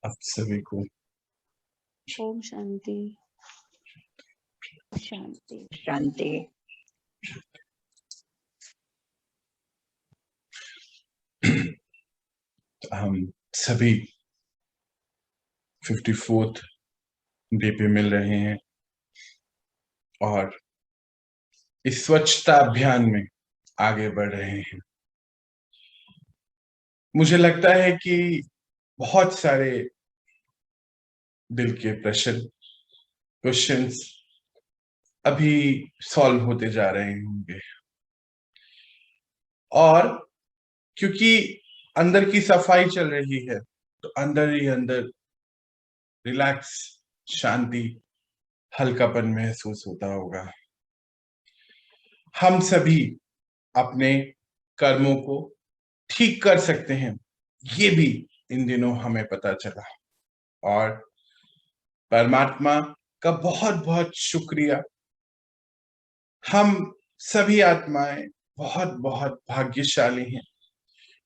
आप सभी को ओम शांति शांति शांति। हम सभी 54th डे पे मिल रहे हैं और इस स्वच्छता अभियान में आगे बढ़ रहे हैं। मुझे लगता है कि बहुत सारे दिल के क्वेश्चंस अभी सॉल्व होते जा रहे होंगे, और क्योंकि अंदर की सफाई चल रही है तो अंदर ही अंदर रिलैक्स, शांति, हल्कापन महसूस होता होगा। हम सभी अपने कर्मों को ठीक कर सकते हैं, ये भी इन दिनों हमें पता चला, और परमात्मा का बहुत बहुत शुक्रिया। हम सभी आत्माएं बहुत बहुत भाग्यशाली हैं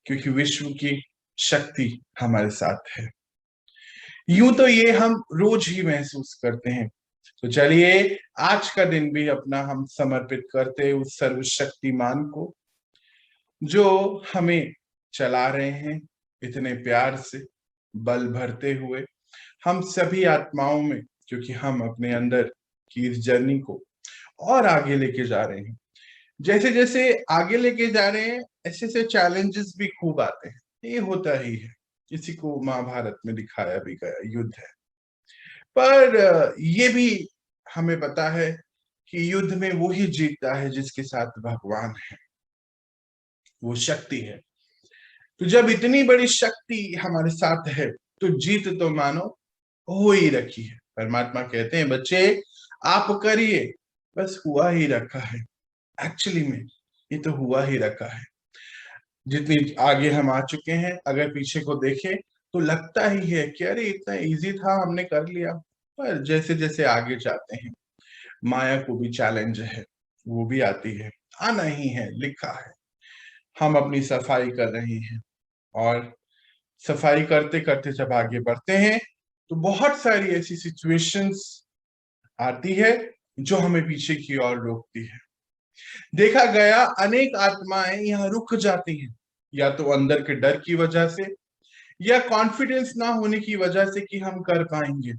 क्योंकि विश्व की शक्ति हमारे साथ है। यूं तो ये हम रोज ही महसूस करते हैं, तो चलिए आज का दिन भी अपना हम समर्पित करते उस सर्वशक्तिमान को जो हमें चला रहे हैं इतने प्यार से, बल भरते हुए हम सभी आत्माओं में, क्योंकि हम अपने अंदर की इस जर्नी को और आगे लेके जा रहे हैं। जैसे जैसे आगे लेके जा रहे हैं ऐसे ऐसे चैलेंजेस भी खूब आते हैं, ये होता ही है, इसी को महाभारत में दिखाया भी गया, युद्ध है। पर ये भी हमें पता है कि युद्ध में वो ही जीतता है जिसके साथ भगवान है, वो शक्ति है। तो जब इतनी बड़ी शक्ति हमारे साथ है तो जीत तो मानो हो ही रखी है। परमात्मा कहते हैं बच्चे आप करिए, बस हुआ ही रखा है। एक्चुअली में ये तो हुआ ही रखा है। जितनी आगे हम आ चुके हैं, अगर पीछे को देखें तो लगता ही है कि अरे इतना इजी था, हमने कर लिया। पर जैसे जैसे आगे जाते हैं माया को भी चैलेंज है, वो भी आती है, आना ही है, लिखा है। हम अपनी सफाई कर रहे हैं और सफाई करते करते जब आगे बढ़ते हैं तो बहुत सारी ऐसी सिचुएशंस आती है जो हमें पीछे की ओर रोकती है। देखा गया अनेक आत्माएं यहाँ रुक जाती हैं, या तो अंदर के डर की वजह से या कॉन्फिडेंस ना होने की वजह से कि हम कर पाएंगे।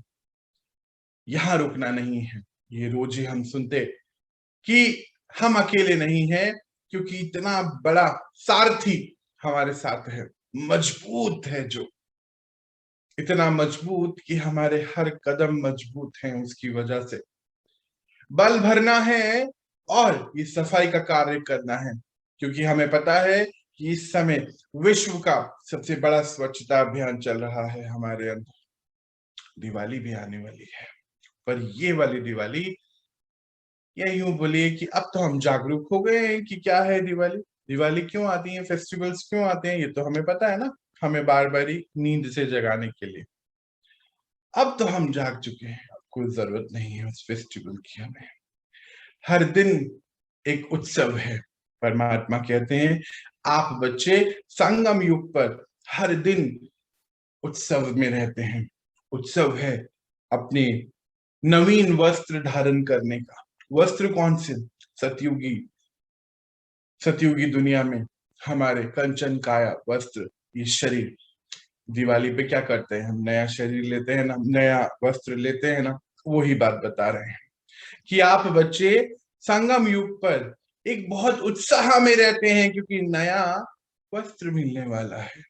यहाँ रुकना नहीं है। ये रोज ही हम सुनते कि हम अकेले नहीं हैं, क्योंकि इतना बड़ा सारथी हमारे साथ है, मजबूत है, जो इतना मजबूत कि हमारे हर कदम मजबूत हैं। उसकी वजह से बल भरना है और ये सफाई का कार्य करना है, क्योंकि हमें पता है कि इस समय विश्व का सबसे बड़ा स्वच्छता अभियान चल रहा है हमारे अंदर। दिवाली भी आने वाली है, पर ये वाली दिवाली, या यूं बोलिए कि अब तो हम जागरूक हो गए हैं कि क्या है दिवाली, दिवाली क्यों आती है, फेस्टिवल्स क्यों आते हैं, ये तो हमें पता है ना, हमें बार बार नींद से जगाने के लिए। अब तो हम जाग चुके हैं, अब कोई जरूरत नहीं है उस फेस्टिवल की। हमें हर दिन एक उत्सव है। परमात्मा कहते हैं आप बच्चे संगम युग पर हर दिन उत्सव में रहते हैं। उत्सव है अपने नवीन वस्त्र धारण करने का। वस्त्र कौन से? सतयुगी दुनिया में हमारे कंचन काया वस्त्र, ये शरीर। दिवाली पे क्या करते हैं हम? नया शरीर लेते हैं ना, नया वस्त्र लेते हैं ना। वही बात बता रहे हैं कि आप बच्चे संगम युग पर एक बहुत उत्साह में रहते हैं, क्योंकि नया वस्त्र मिलने वाला है,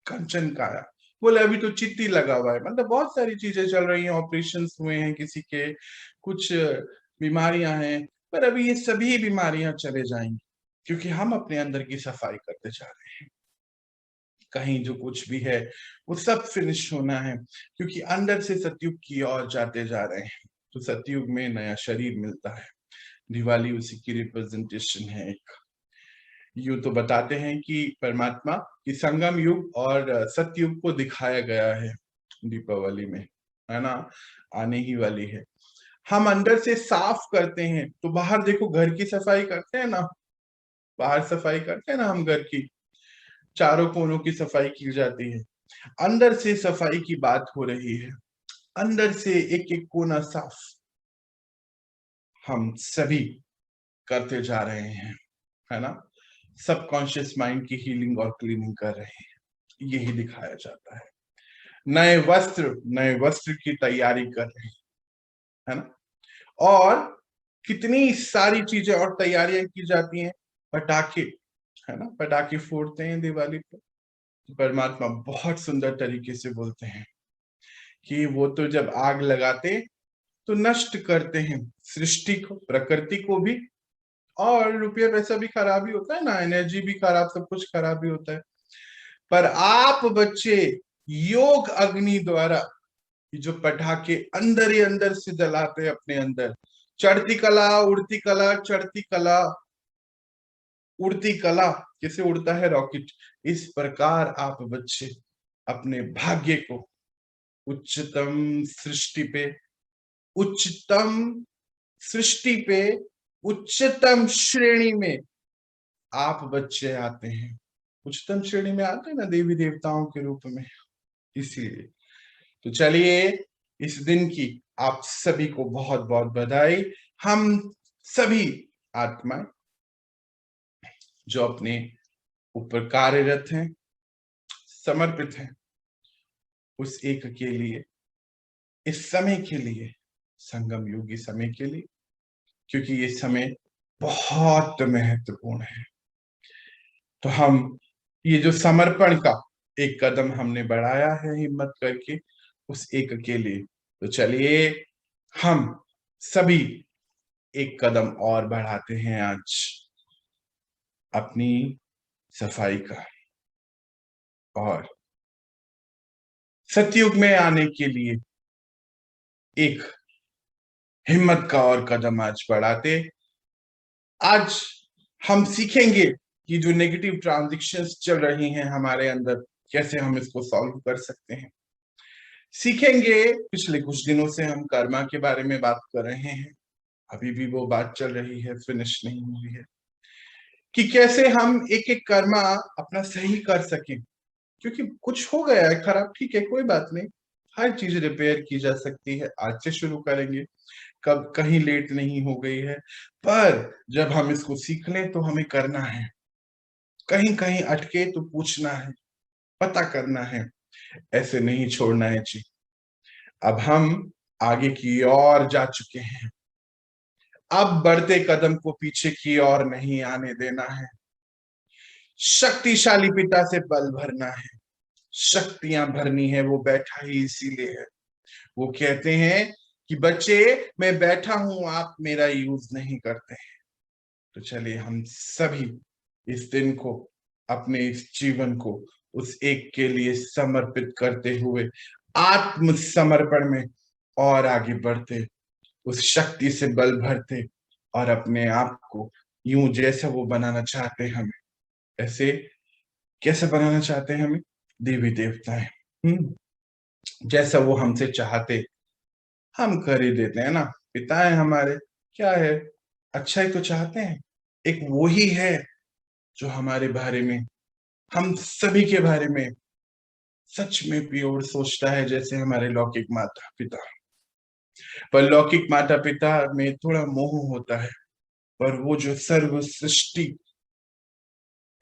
कंचन काया। बोले अभी तो चिट्ठी लगा हुआ है, मतलब बहुत सारी चीजें चल रही हैं, ऑपरेशंस हुए हैं किसी के, कुछ बीमारियां हैं, पर अभी ये सभी बीमारियां चले जाएंगी क्योंकि हम अपने अंदर की सफाई करते जा रहे हैं। कहीं जो कुछ भी है वो सब फिनिश होना है, क्योंकि अंदर से सतयुग की ओर जाते जा रहे हैं। तो सतयुग में नया शरीर मिलता है। दिवाली उसी की रिप्रेजेंटेशन है एक। यूं तो बताते हैं कि परमात्मा की संगम युग और सतयुग को दिखाया गया है दीपावली में, है ना, आने ही वाली है। हम अंदर से साफ करते हैं तो बाहर देखो, घर की सफाई करते हैं ना, बाहर सफाई करते हैं ना हम, घर की चारों कोनों की सफाई की जाती है। अंदर से सफाई की बात हो रही है, अंदर से एक एक कोना साफ हम सभी करते जा रहे हैं, है ना। सबकॉन्शियस माइंड की हीलिंग और क्लीनिंग कर रहे हैं, यही दिखाया जाता है। नए वस्त्र की तैयारी कर रहे हैं, है ना। और कितनी सारी चीजें और तैयारियां की जाती हैं। पटाखे, है ना, पटाखे फोड़ते हैं दिवाली पर। परमात्मा बहुत सुंदर तरीके से बोलते हैं कि वो तो जब आग लगाते तो नष्ट करते हैं सृष्टि को, प्रकृति को भी, और रुपया पैसा भी खराब ही होता है ना, एनर्जी भी खराब, सब कुछ खराब ही होता है। पर आप बच्चे योग अग्नि द्वारा जो पटाखे अंदर ही अंदर से जलाते हैं अपने अंदर, चढ़ती कला, उड़ती कला, चढ़ती कला, उड़ती कला, कैसे उड़ता है रॉकेट, इस प्रकार आप बच्चे अपने भाग्य को उच्चतम सृष्टि पे, उच्चतम सृष्टि पे, उच्चतम श्रेणी में आप बच्चे आते हैं। उच्चतम श्रेणी में आते हैं ना देवी देवताओं के रूप में, इसीलिए। तो चलिए, इस दिन की आप सभी को बहुत बहुत बधाई। हम सभी आत्माएं जो अपने ऊपर कार्यरत हैं, समर्पित हैं, उस एक के लिए, इस समय के लिए, संगम योगी समय के लिए, क्योंकि ये समय बहुत महत्वपूर्ण है। तो हम ये जो समर्पण का एक कदम हमने बढ़ाया है हिम्मत करके, उस एक के लिए, तो चलिए हम सभी एक कदम और बढ़ाते हैं आज अपनी सफाई का, और सतयुग में आने के लिए एक हिम्मत का और कदम आज बढ़ाते। आज हम सीखेंगे कि जो नेगेटिव ट्रांजिशंस चल रही हैं हमारे अंदर, कैसे हम इसको सॉल्व कर सकते हैं। सीखेंगे, पिछले कुछ दिनों से हम कर्मा के बारे में बात कर रहे हैं, अभी भी वो बात चल रही है, फिनिश नहीं हुई है, कि कैसे हम एक एक कर्मा अपना सही कर सकें। क्योंकि कुछ हो गया है खराब, ठीक है, कोई बात नहीं, हर चीज रिपेयर की जा सकती है, आज से शुरू करेंगे, कब कहीं लेट नहीं हो गई है। पर जब हम इसको सीख लें तो हमें करना है, कहीं कहीं अटके तो पूछना है, पता करना है, ऐसे नहीं छोड़ना है जी। अब हम आगे की ओर जा चुके हैं, अब बढ़ते कदम को पीछे की ओर नहीं आने देना है। शक्तिशाली पिता से बल भरना है, शक्तियां भरनी है, वो बैठा ही इसीलिए है। वो कहते हैं कि बच्चे मैं बैठा हूं, आप मेरा यूज नहीं करते हैं। तो चलिए हम सभी इस दिन को, अपने इस जीवन को उस एक के लिए समर्पित करते हुए आत्मसमर्पण में और आगे बढ़ते, उस शक्ति से बल भरते, और अपने आप को यूं जैसा वो बनाना चाहते हैं हमें, ऐसे कैसे बनाना चाहते हैं हमें देवी देवताएं, जैसा वो हमसे चाहते हम कर ही देते हैं ना। पिता है हमारे, क्या है, अच्छा ही तो चाहते हैं। एक वो ही है जो हमारे बारे में, हम सभी के बारे में सच में प्योर सोचता है, जैसे हमारे लौकिक माता पिता। पर लौकिक माता पिता में थोड़ा मोह होता है, पर वो जो सर्व सृष्टि,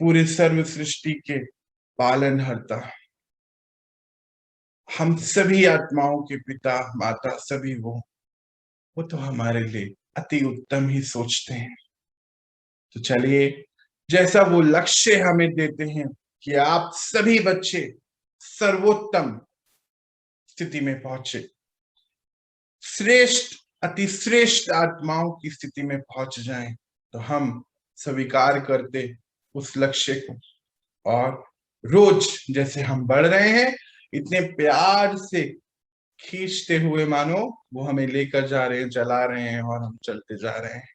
पूरे सर्व सृष्टि के पालनहर्ता, हम सभी आत्माओं के पिता माता सभी वो तो हमारे लिए अति उत्तम ही सोचते हैं। तो चलिए, जैसा वो लक्ष्य हमें देते हैं कि आप सभी बच्चे सर्वोत्तम स्थिति में पहुंचे, श्रेष्ठ, अति श्रेष्ठ आत्माओं की स्थिति में पहुंच जाएं, तो हम स्वीकार करते उस लक्ष्य को, और रोज जैसे हम बढ़ रहे हैं, इतने प्यार से खींचते हुए मानो वो हमें लेकर जा रहे हैं, चला रहे हैं, और हम चलते जा रहे हैं।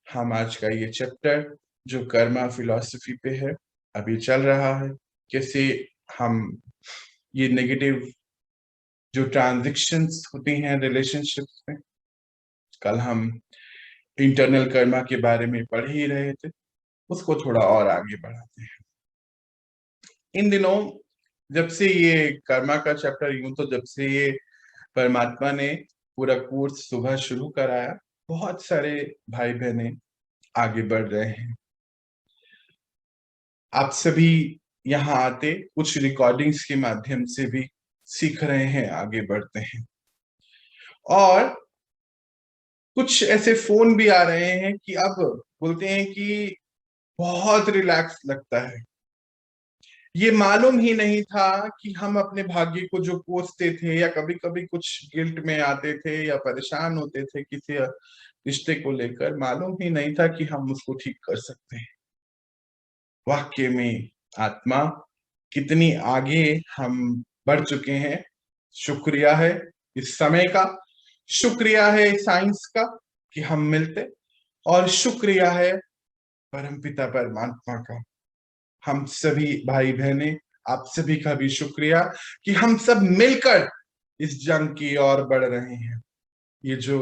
हम आज का ये चैप्टर जो कर्मा फिलॉसफी पे है, अभी चल रहा है, कैसे हम ये नेगेटिव जो ट्रांजैक्शंस होती हैं रिलेशनशिप्स में, कल हम इंटरनल कर्मा के बारे में पढ़ ही रहे थे, उसको थोड़ा और आगे बढ़ाते हैं। इन दिनों जब से ये कर्मा का चैप्टर, यूं तो जब से ये परमात्मा ने पूरा कोर्स सुबह शुरू कराया, बहुत सारे भाई बहने आगे बढ़ रहे हैं। आप सभी यहाँ आते कुछ रिकॉर्डिंग्स के माध्यम से भी सीख रहे हैं, आगे बढ़ते हैं। और कुछ ऐसे फोन भी आ रहे हैं कि अब बोलते हैं कि बहुत रिलैक्स लगता है। ये मालूम ही नहीं था कि हम अपने भाग्य को जो कोसते थे, या कभी कभी कुछ गिल्ट में आते थे या परेशान होते थे किसी रिश्ते को लेकर, मालूम ही नहीं था कि हम उसको ठीक कर सकते हैं। वाक्य में आत्मा कितनी आगे हम बढ़ चुके हैं। शुक्रिया है इस समय का, शुक्रिया है साइंस का कि हम मिलते, और शुक्रिया है परमपिता परमात्मा का। हम सभी भाई बहने, आप सभी का भी शुक्रिया कि हम सब मिलकर इस जंग की ओर बढ़ रहे हैं। ये जो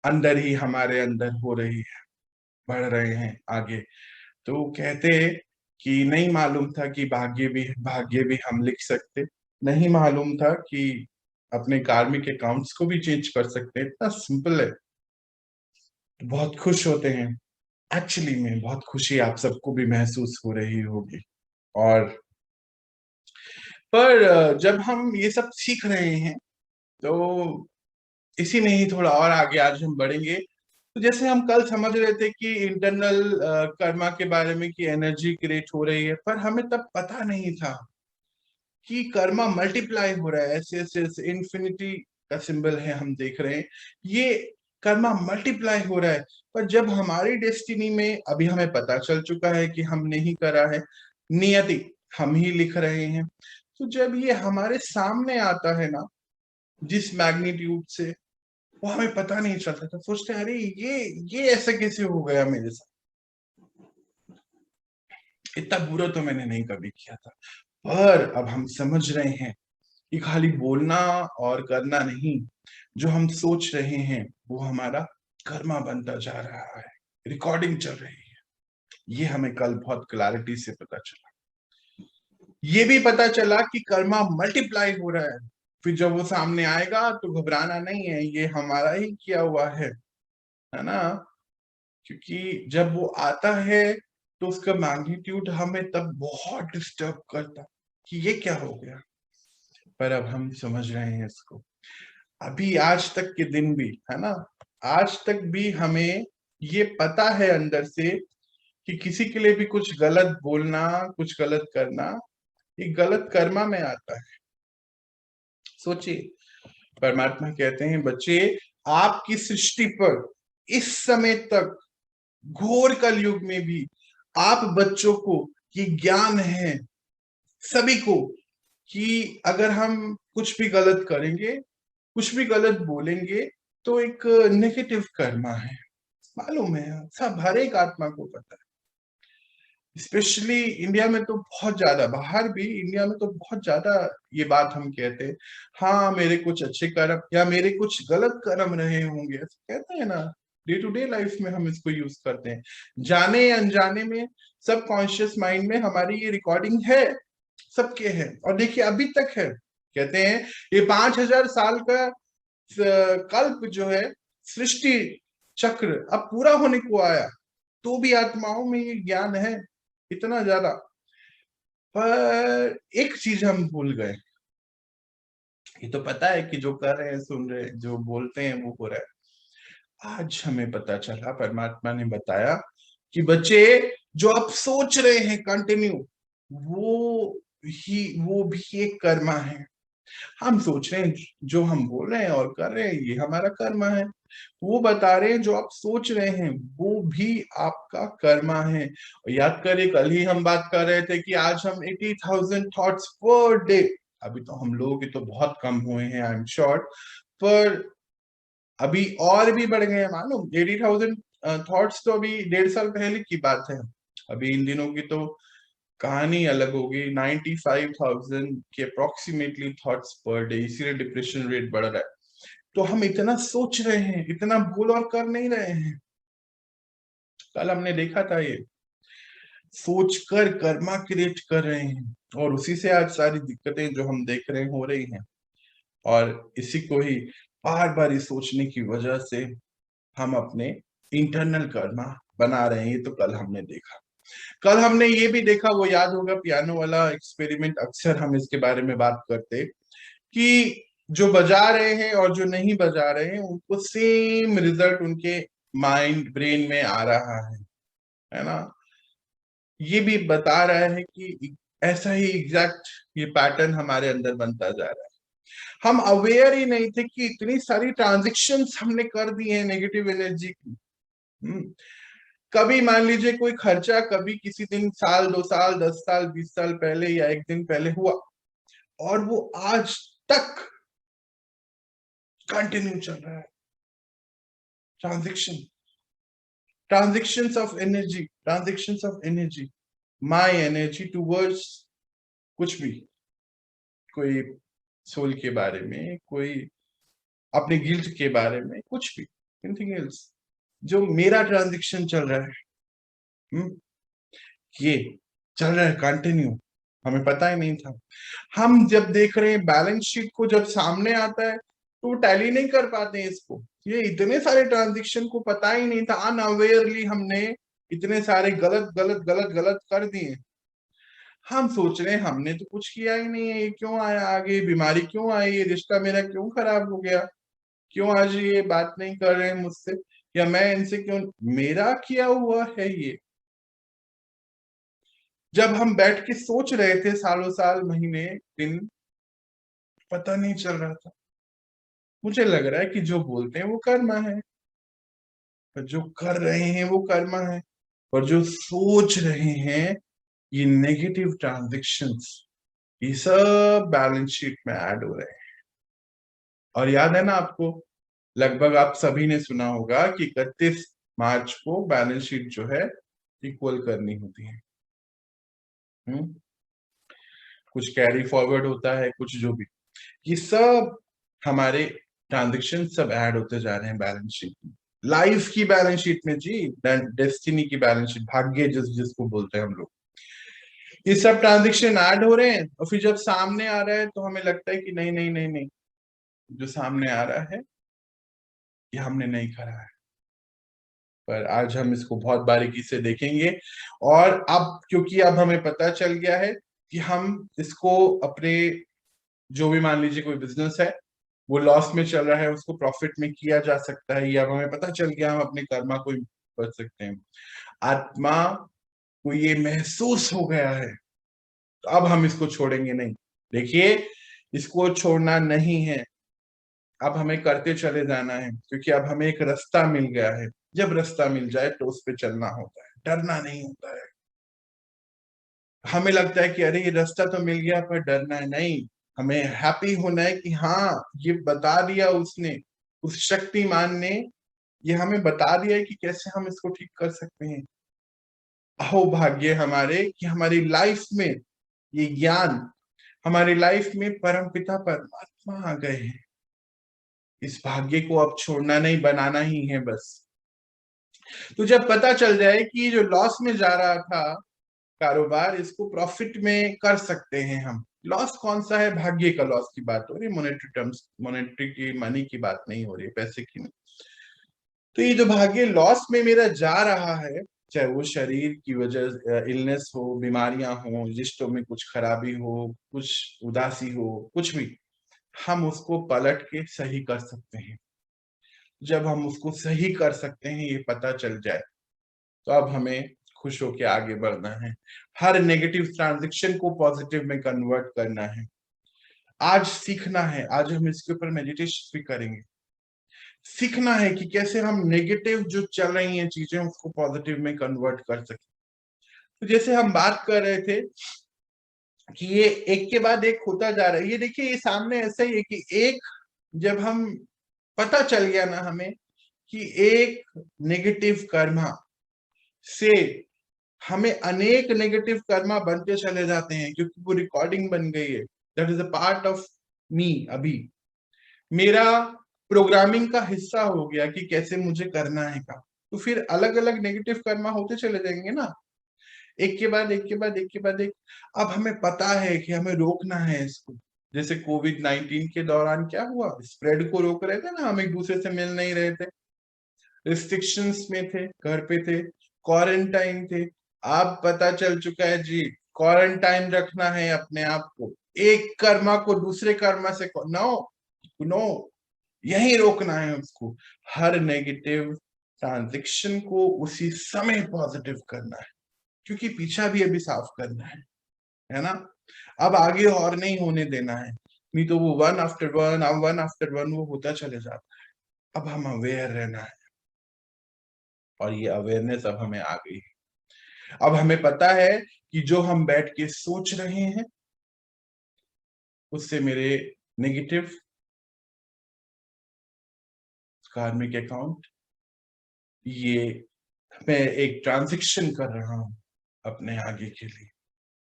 अंदर ही हमारे अंदर हो रही है, बढ़ रहे हैं आगे। तो कहते कि नहीं मालूम था कि भाग्य भी हम लिख सकते, नहीं मालूम था कि अपने कार्मिक अकाउंट्स को भी चेंज कर सकते हैं। इतना सिंपल है। तो बहुत खुश होते हैं, एक्चुअली में बहुत खुशी आप सबको भी महसूस हो रही होगी। और पर जब हम ये सब सीख रहे हैं, तो इसी में ही थोड़ा और आगे आज हम बढ़ेंगे। तो जैसे हम कल समझ रहे थे कि इंटरनल कर्मा के बारे में, कि एनर्जी क्रिएट हो रही है, पर हमें तब पता नहीं था कि कर्मा मल्टीप्लाई हो रहा है। ऐसे ऐसे ऐसे इन्फिनिटी का सिंबल है, हम देख रहे हैं ये कर्मा मल्टीप्लाई हो रहा है। पर जब हमारी डेस्टिनी में अभी हमें पता चल चुका है कि हमने ही करा है, नियति हम ही लिख रहे हैं, तो जब ये हमारे सामने आता है ना, जिस मैग्नीट्यूड से, वो हमें पता नहीं चलता था। सोचते हैं अरे ये ऐसा कैसे हो गया मेरे साथ, इतना बुरा तो मैंने नहीं कभी किया था। पर अब हम समझ रहे हैं कि खाली बोलना और करना नहीं, जो हम सोच रहे हैं वो हमारा कर्मा बनता जा रहा है, रिकॉर्डिंग चल रही है। ये हमें कल बहुत क्लैरिटी से पता चला। ये भी पता चला कि कर्मा मल्टीप्लाई हो रहा है। फिर जब वो सामने आएगा तो घबराना नहीं है, ये हमारा ही किया हुआ है ना। क्योंकि जब वो आता है तो उसका मैग्नीट्यूड हमें तब बहुत डिस्टर्ब करता कि ये क्या हो गया। पर अब हम समझ रहे हैं इसको। अभी आज तक के दिन भी है ना, आज तक भी हमें ये पता है अंदर से कि किसी के लिए भी कुछ गलत बोलना, कुछ गलत करना, ये गलत कर्मा में आता है। सोचिए, परमात्मा कहते हैं बच्चे, आपकी सृष्टि पर इस समय तक घोर कलयुग में भी आप बच्चों को ये ज्ञान है सभी को कि अगर हम कुछ भी गलत करेंगे, कुछ भी गलत बोलेंगे, तो एक नेगेटिव कर्मा है। मालूम है, सब हर एक आत्मा को पता है। स्पेशली इंडिया में तो बहुत ज्यादा, बाहर भी इंडिया में तो बहुत ज्यादा ये बात हम कहते हैं, हाँ मेरे कुछ अच्छे कर्म या मेरे कुछ गलत कर्म रहे होंगे, ऐसे कहते हैं ना। डे टू डे लाइफ में हम इसको यूज करते हैं, जाने या अनजाने में, सब कॉन्शियस माइंड में हमारी ये रिकॉर्डिंग है, सबके है। और देखिए अभी तक है। कहते हैं ये 5000 साल का कल्प जो है, सृष्टि चक्र अब पूरा होने को आया, तो भी आत्माओं में ये ज्ञान है इतना ज्यादा। पर एक चीज हम भूल गए, ये तो पता है कि जो कर रहे हैं, सुन रहे हैं, जो बोलते हैं वो हो रहा है। आज हमें पता चला, परमात्मा ने बताया कि बच्चे जो आप सोच रहे हैं कंटिन्यू, वो भी एक कर्मा है। हम सोच रहे हैं, जो हम बोल रहे हैं और कर रहे हैं, ये हमारा कर्म है। वो बता रहे हैं जो आप सोच रहे हैं वो भी आपका कर्मा है। और याद करिए, कल ही हम बात कर रहे थे कि आज हम 80,000 थॉट्स पर डे, अभी तो हम लोग तो बहुत कम हुए हैं आई एम श्योर, पर अभी और भी बढ़ गए हैं। मालूम 80,000 थॉट्स तो अभी 1.5 साल पहले की बात है। अभी इन दिनों की तो कहानी अलग होगी। 95,000 के अप्रोक्सीमेटली थॉट्स पर डे, इसीलिए डिप्रेशन रेट बढ़ रहा है। तो हम इतना सोच रहे हैं, इतना भूल और कर नहीं रहे हैं। कल हमने देखा था ये, सोचकर कर्मा क्रिएट कर रहे हैं, और उसी से आज सारी दिक्कतें जो हम देख रहे हैं हो रही हैं। और इसी को ही बार बार इस सोचने की वजह से हम अपने इंटरनल कर्मा बना रहे हैं। ये तो कल हमने देखा। कल हमने ये भी देखा, वो याद होगा पियानो वाला एक्सपेरिमेंट, अक्सर हम इसके बारे में बात करते कि जो बजा रहे हैं और जो नहीं बजा रहे हैं उनको सेम रिजल्ट उनके माइंड ब्रेन में आ रहा है ना। ये भी बता रहा है कि ऐसा ही एग्जैक्ट ये पैटर्न हमारे अंदर बनता जा रहा है। हम अवेयर ही नहीं थे कि इतनी सारी ट्रांजेक्शन्स हमने कर दी है नेगेटिव एनर्जी की। कभी मान लीजिए कोई खर्चा कभी किसी दिन, साल 2 साल 10 साल 20 साल पहले या एक दिन पहले हुआ, और वो आज तक कंटिन्यू चल रहा है। Transactions of energy, my energy towards कुछ भी, कोई सोल के बारे में, कोई अपने गिल्ट के बारे में, कुछ भी, एनीथिंग एल्स, जो मेरा ट्रांजेक्शन चल रहा है, ये चल रहा है कंटिन्यू, हमें पता ही नहीं था। हम जब देख रहे हैं बैलेंस शीट को, जब सामने आता है तो टैली नहीं कर पाते हैं इसको। ये इतने सारे ट्रांजेक्शन को पता ही नहीं था, अनअवेयरली हमने इतने सारे गलत गलत गलत गलत कर दिए। हम सोच रहे हैं हमने तो कुछ किया ही नहीं है, ये क्यों आया आगे, बीमारी क्यों आई, ये रिश्ता मेरा क्यों खराब हो गया, क्यों आज ये बात नहीं कर रहे हैं मुझसे, या मैं इनसे क्यों, मेरा किया हुआ है ये। जब हम बैठ के सोच रहे थे सालों साल महीने दिन, पता नहीं चल रहा था। मुझे लग रहा है कि जो बोलते हैं वो कर्मा है, और जो कर रहे हैं वो कर्मा है, और जो सोच रहे हैं ये नेगेटिव ट्रांजेक्शंस, ये सब बैलेंस शीट में ऐड हो रहे हैं। और याद है ना आपको, लगभग आप सभी ने सुना होगा कि 31 मार्च को बैलेंस शीट जो है इक्वल करनी होती है। कुछ कैरी फॉरवर्ड होता है, कुछ जो भी, ये सब हमारे ट्रांजेक्शन सब ऐड होते जा रहे हैं बैलेंस शीट में, लाइफ की बैलेंस शीट में जी, डेस्टिनी की बैलेंस शीट, भाग्य जिसको बोलते हैं हम लोग। ये सब ट्रांजेक्शन ऐड हो रहे हैं, और फिर जब सामने आ रहा है तो हमें लगता है कि नहीं नहीं नहीं नहीं, जो सामने आ रहा है ये हमने नहीं करा है। पर आज हम इसको बहुत बारीकी से देखेंगे, और अब क्योंकि अब हमें पता चल गया है कि हम इसको अपने, जो भी मान लीजिए कोई बिजनेस है वो लॉस में चल रहा है, उसको प्रॉफिट में किया जा सकता है, या हमें पता चल गया हम अपने कर्मा को कर सकते हैं। आत्मा को ये महसूस हो गया है, तो अब हम इसको छोड़ेंगे नहीं। देखिए, इसको छोड़ना नहीं है, अब हमें करते चले जाना है, क्योंकि अब हमें एक रास्ता मिल गया है। जब रास्ता मिल जाए तो उस पे चलना होता है, डरना नहीं होता है। हमें लगता है कि अरे ये रास्ता तो मिल गया पर डरना है, नहीं, हमें हैप्पी होना है कि हाँ ये बता दिया उसने, उस शक्तिमान ने ये हमें बता दिया है कि कैसे हम इसको ठीक कर सकते हैं। अहो भाग्य हमारे कि हमारी लाइफ में ये ज्ञान, हमारी लाइफ में परमपिता परमात्मा आ गए हैं। इस भाग्य को अब छोड़ना नहीं, बनाना ही है बस। तो जब पता चल जाए कि जो लॉस में जा रहा था कारोबार, इसको प्रॉफिट में कर सकते हैं हम। लॉस कौन सा है, भाग्य का लॉस की बात हो रही है, मॉनेटरी टर्म्स, मॉनेटरी की, मनी की बात नहीं हो रही है, पैसे की नहीं। तो ये जो भाग्य लॉस में मेरा जा रहा है, चाहे वो शरीर की वजह, इलनेस हो, बीमारियां हो, रिश्तों में कुछ खराबी हो, कुछ उदासी हो, कुछ भी, हम उसको पलट के सही कर सकते हैं। जब हम उसको सही कर सकते हैं, ये पता चल जाए, तो अब हमें खुश होके आगे बढ़ना है। हर नेगेटिव ट्रांजेक्शन को पॉजिटिव में कन्वर्ट करना है। आज सीखना है, आज हम इसके ऊपर मेडिटेशन भी करेंगे। सीखना है कि कैसे हम नेगेटिव जो चल रही हैं चीजें उसको पॉजिटिव में कन्वर्ट कर सकें। तो जैसे हम बात कर रहे थे कि ये एक के बाद एक होता जा रहा है, ये देखिए ये सामने ऐसा ही है कि एक, जब हम पता चल गया ना हमें कि एक नेगेटिव कर्मा से हमें अनेक नेगेटिव कर्मा बनते चले जाते हैं, क्योंकि वो रिकॉर्डिंग बन गई है, that is a part of me. अभी मेरा प्रोग्रामिंग का हिस्सा हो गया कि कैसे मुझे करना है काम, तो फिर अलग अलग नेगेटिव कर्मा होते चले जाएंगे ना। एक के बाद एक के बाद एक के बाद एक। अब हमें पता है कि हमें रोकना है इसको। जैसे कोविड-19 के दौरान क्या हुआ, स्प्रेड को रोक रहे थे ना, हम एक दूसरे से मिल नहीं रहे थे, रिस्ट्रिक्शंस में थे, घर पे थे, क्वारंटाइन थे। अब पता चल चुका है जी, क्वारंटाइन रखना है अपने आप को, एक कर्मा को दूसरे कर्मा से नो नो, यही रोकना है उसको। हर नेगेटिव ट्रांजैक्शन को उसी समय पॉजिटिव करना है, क्योंकि पीछा भी अभी साफ करना है ना। अब आगे और नहीं होने देना है, नहीं तो वो वन आफ्टर वन, अब वन आफ्टर वन वो होता चले जाता है। अब हम अवेयर रहना है, और ये अवेयरनेस अब हमें आ गई है। अब हमें पता है कि जो हम बैठ के सोच रहे हैं उससे मेरे नेगेटिव कार्मिक अकाउंट, ये मैं एक ट्रांजैक्शन कर रहा हूं अपने आगे के लिए,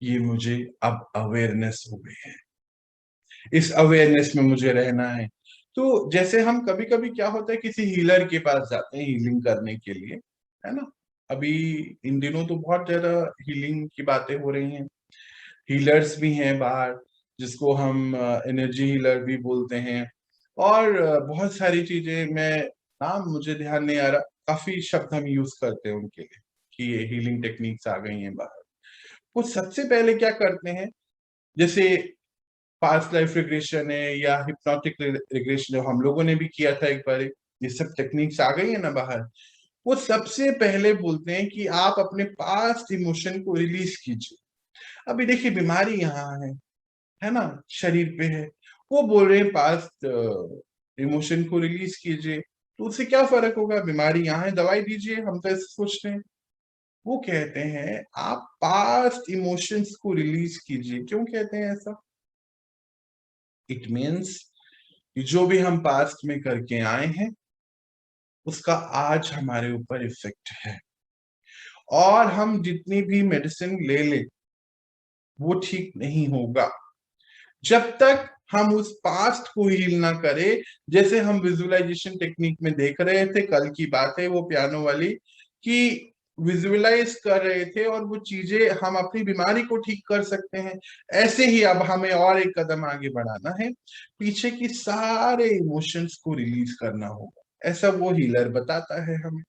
ये मुझे अब अवेयरनेस हो गई है। इस अवेयरनेस में मुझे रहना है। तो जैसे हम कभी-कभी क्या होता है, किसी हीलर के पास जाते हैं हीलिंग करने के लिए, है ना? अभी इन दिनों तो बहुत ज्यादा हीलिंग की बातें हो रही हैं। हीलर्स भी हैं बाहर, जिसको हम एनर्जी हीलर भी बोलते हैं, और बहुत सारी चीजें, मैं नाम मुझे ध्यान नहीं आ रहा, काफी शब्द हम यूज करते हैं उनके लिए कि ये हीलिंग टेक्निक्स आ गई हैं बाहर। वो सबसे पहले क्या करते हैं, जैसे पास्ट लाइफ रिग्रेशन है या हिप्नोटिक रिग्रेशन, जो हम लोगों ने भी किया था एक बार, ये सब टेक्निक्स आ गई है ना बाहर। वो सबसे पहले बोलते हैं कि आप अपने पास्ट इमोशन को रिलीज कीजिए। अभी देखिए बीमारी यहाँ है ना, शरीर पे है, वो बोल रहे हैं पास्ट इमोशन को रिलीज कीजिए, तो उससे क्या फर्क होगा, बीमारी यहाँ है, दवाई दीजिए, हम तो ऐसे सोचते हैं। वो कहते हैं आप पास्ट इमोशंस को रिलीज कीजिए। क्यों कहते हैं ऐसा? इट मीन्स जो भी हम पास्ट में करके आए हैं उसका आज हमारे ऊपर इफेक्ट है, और हम जितनी भी मेडिसिन ले ले वो ठीक नहीं होगा जब तक हम उस पास्ट को हील ना करें। जैसे हम विजुअलाइजेशन टेक्निक में देख रहे थे, कल की बात है वो पियानो वाली, कि विजुअलाइज कर रहे थे और वो चीजें हम अपनी बीमारी को ठीक कर सकते हैं। ऐसे ही अब हमें और एक कदम आगे बढ़ाना है, पीछे की सारे इमोशंस को रिलीज करना होगा, ऐसा वो हीलर बताता है हमें।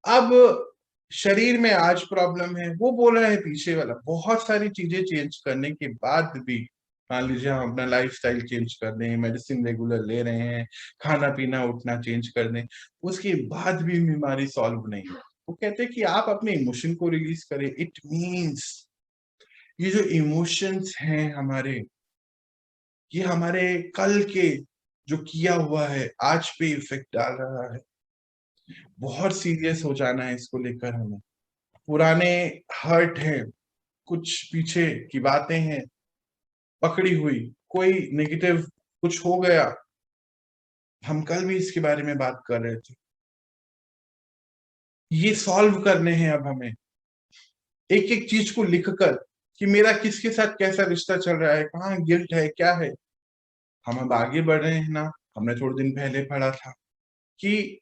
अब शरीर में आज प्रॉब्लम है, वो बोल रहा है पीछे वाला, बहुत सारी चीजें चेंज करने के बाद भी, मान लीजिए हम अपना लाइफस्टाइल चेंज कर दें, मेडिसिन रेगुलर ले रहे हैं, खाना पीना उठना चेंज कर दें, उसके बाद भी बीमारी सॉल्व नहीं है। वो कहते हैं कि आप अपने इमोशन को रिलीज करें। इट मीन्स ये जो इमोशंस हैं हमारे, ये हमारे कल के जो किया हुआ है आज पे इफेक्ट डाल रहा है। बहुत सीरियस हो जाना है इसको लेकर हमें। पुराने हर्ट हैं, कुछ पीछे की बातें हैं पकड़ी हुई, कोई नेगेटिव कुछ हो गया, हम कल भी इसके बारे में बात कर रहे थे, ये सॉल्व करने हैं अब हमें, एक एक चीज को लिखकर, कि मेरा किसके साथ कैसा रिश्ता चल रहा है, कहाँ गिल्ट है, क्या है। हम अब आगे बढ़ रहे हैं ना। हमने थोड़े दिन पहले पढ़ा था कि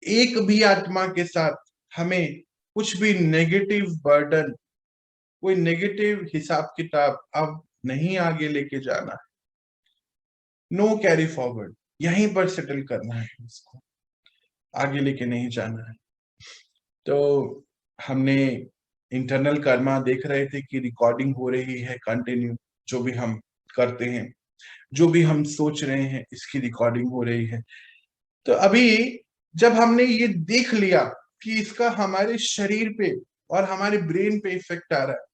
एक भी आत्मा के साथ हमें कुछ भी नेगेटिव बर्डन, कोई नेगेटिव हिसाब किताब अब नहीं आगे लेके जाना है। नो कैरी फॉरवर्ड, यहीं पर सेटल करना है इसको, आगे लेके नहीं जाना है। तो हमने इंटरनल कर्मा देख रहे थे कि रिकॉर्डिंग हो रही है कंटिन्यू, जो भी हम करते हैं, जो भी हम सोच रहे हैं, इसकी रिकॉर्डिंग हो रही है। तो अभी जब हमने ये देख लिया कि इसका हमारे शरीर पे और हमारे ब्रेन पे इफेक्ट आ रहा है,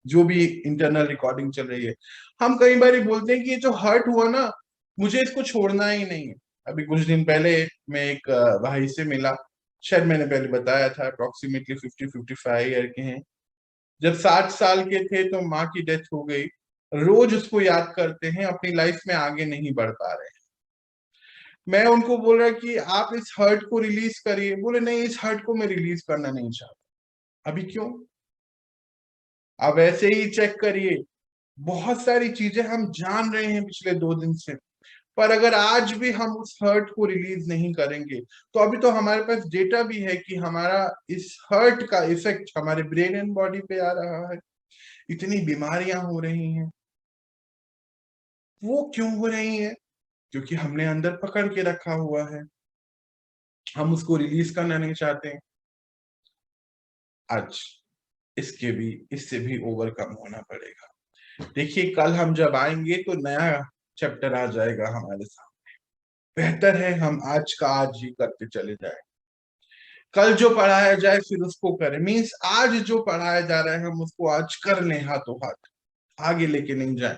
जो भी इंटरनल रिकॉर्डिंग चल रही है, हम कई बार बोलते हैं कि ये जो हर्ट हुआ ना, मुझे इसको छोड़ना ही नहीं है। अभी कुछ दिन पहले मैं एक भाई से मिला, शायद मैंने पहले बताया था, अप्रोक्सीमेटली 50-55 ईयर के हैं। जब 60 साल के थे तो माँ की डेथ हो गई, रोज उसको याद करते हैं, अपनी लाइफ में आगे नहीं बढ़ पा रहे हैं। मैं उनको बोल रहा कि आप इस हर्ट को रिलीज करिए, बोले नहीं, इस हर्ट को मैं रिलीज करना नहीं चाहता। अभी क्यों? आप ऐसे ही चेक करिए, बहुत सारी चीजें हम जान रहे हैं पिछले 2 दिन से, पर अगर आज भी हम उस हर्ट को रिलीज नहीं करेंगे, तो अभी तो हमारे पास डेटा भी है कि हमारा इस हर्ट का इफेक्ट हमारे ब्रेन एंड बॉडी पे आ रहा है, इतनी बीमारियां हो रही हैं। वो क्यों हो रही हैं? क्योंकि हमने अंदर पकड़ के रखा हुआ है, हम उसको रिलीज करना नहीं चाहते हैं। आज इससे भी ओवरकम होना पड़ेगा। देखिए, कल हम जब आएंगे तो नया चैप्टर आ जाएगा हमारे सामने। बेहतर है हम आज का आज ही करते चले जाए। कल जो पढ़ाया जाए फिर उसको करें, मीन्स आज जो पढ़ाया जा रहा है हम उसको आज कर लें, हाथों हाथ, आगे लेके नहीं जाए।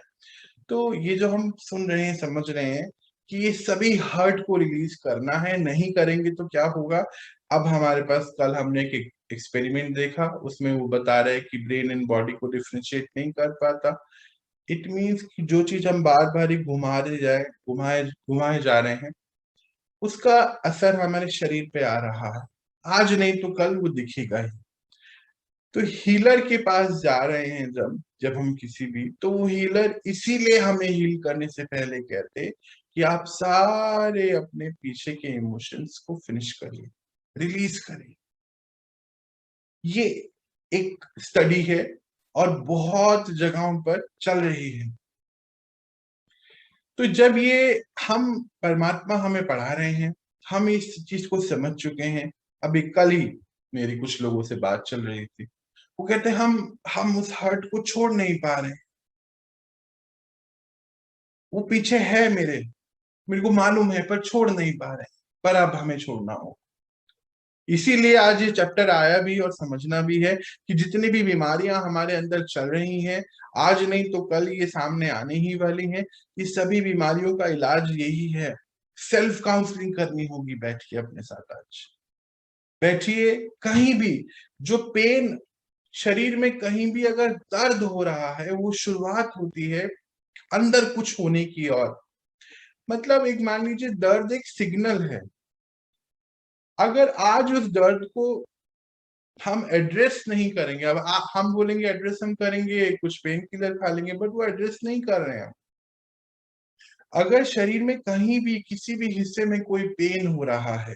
तो ये जो हम सुन रहे हैं, समझ रहे हैं कि ये सभी हर्ट को रिलीज करना है, नहीं करेंगे तो क्या होगा। अब हमारे पास कल हमने एक एक्सपेरिमेंट देखा, उसमें वो बता रहे हैं कि ब्रेन एंड बॉडी को डिफ्रेंशिएट नहीं कर पाता। इट मीन्स कि जो चीज हम बार बार ही घुमाए घुमाए जा रहे हैं, उसका असर हमारे शरीर पे आ रहा है। आज नहीं तो कल वो दिखेगा ही। तो हीलर के पास जा रहे हैं जब जब हम किसी भी, तो वो हीलर इसीलिए हमें हील करने से पहले कहते कि आप सारे अपने पीछे के इमोशंस को फिनिश करिए, रिलीज करिए। ये एक स्टडी है और बहुत जगहों पर चल रही है। तो जब ये हम परमात्मा हमें पढ़ा रहे हैं, हम इस चीज को समझ चुके हैं। अभी कल ही मेरी कुछ लोगों से बात चल रही थी, वो कहते हैं हम उस हर्ट को छोड़ नहीं पा रहे, वो पीछे है मेरे को मालूम है, पर छोड़ नहीं पा रहे, पर अब हमें छोड़ना हो। इसीलिए आज ये चैप्टर आया भी और समझना भी है कि जितनी भी बीमारियां हमारे अंदर चल रही हैं, आज नहीं तो कल ये सामने आने ही वाली हैं। इस सभी बीमारियों का इलाज यही है, सेल्फ काउंसलिंग करनी होगी बैठ के अपने साथ। आज बैठिए, कहीं भी जो पेन शरीर में कहीं भी अगर दर्द हो रहा है, वो शुरुआत होती है अंदर कुछ होने की। और मतलब एक मान लीजिए दर्द एक सिग्नल है। अगर आज उस दर्द को हम एड्रेस नहीं करेंगे, अब हम बोलेंगे एड्रेस हम करेंगे, कुछ पेन किलर खा लेंगे, बट वो एड्रेस नहीं कर रहे हैं। अगर शरीर में कहीं भी किसी भी हिस्से में कोई पेन हो रहा है,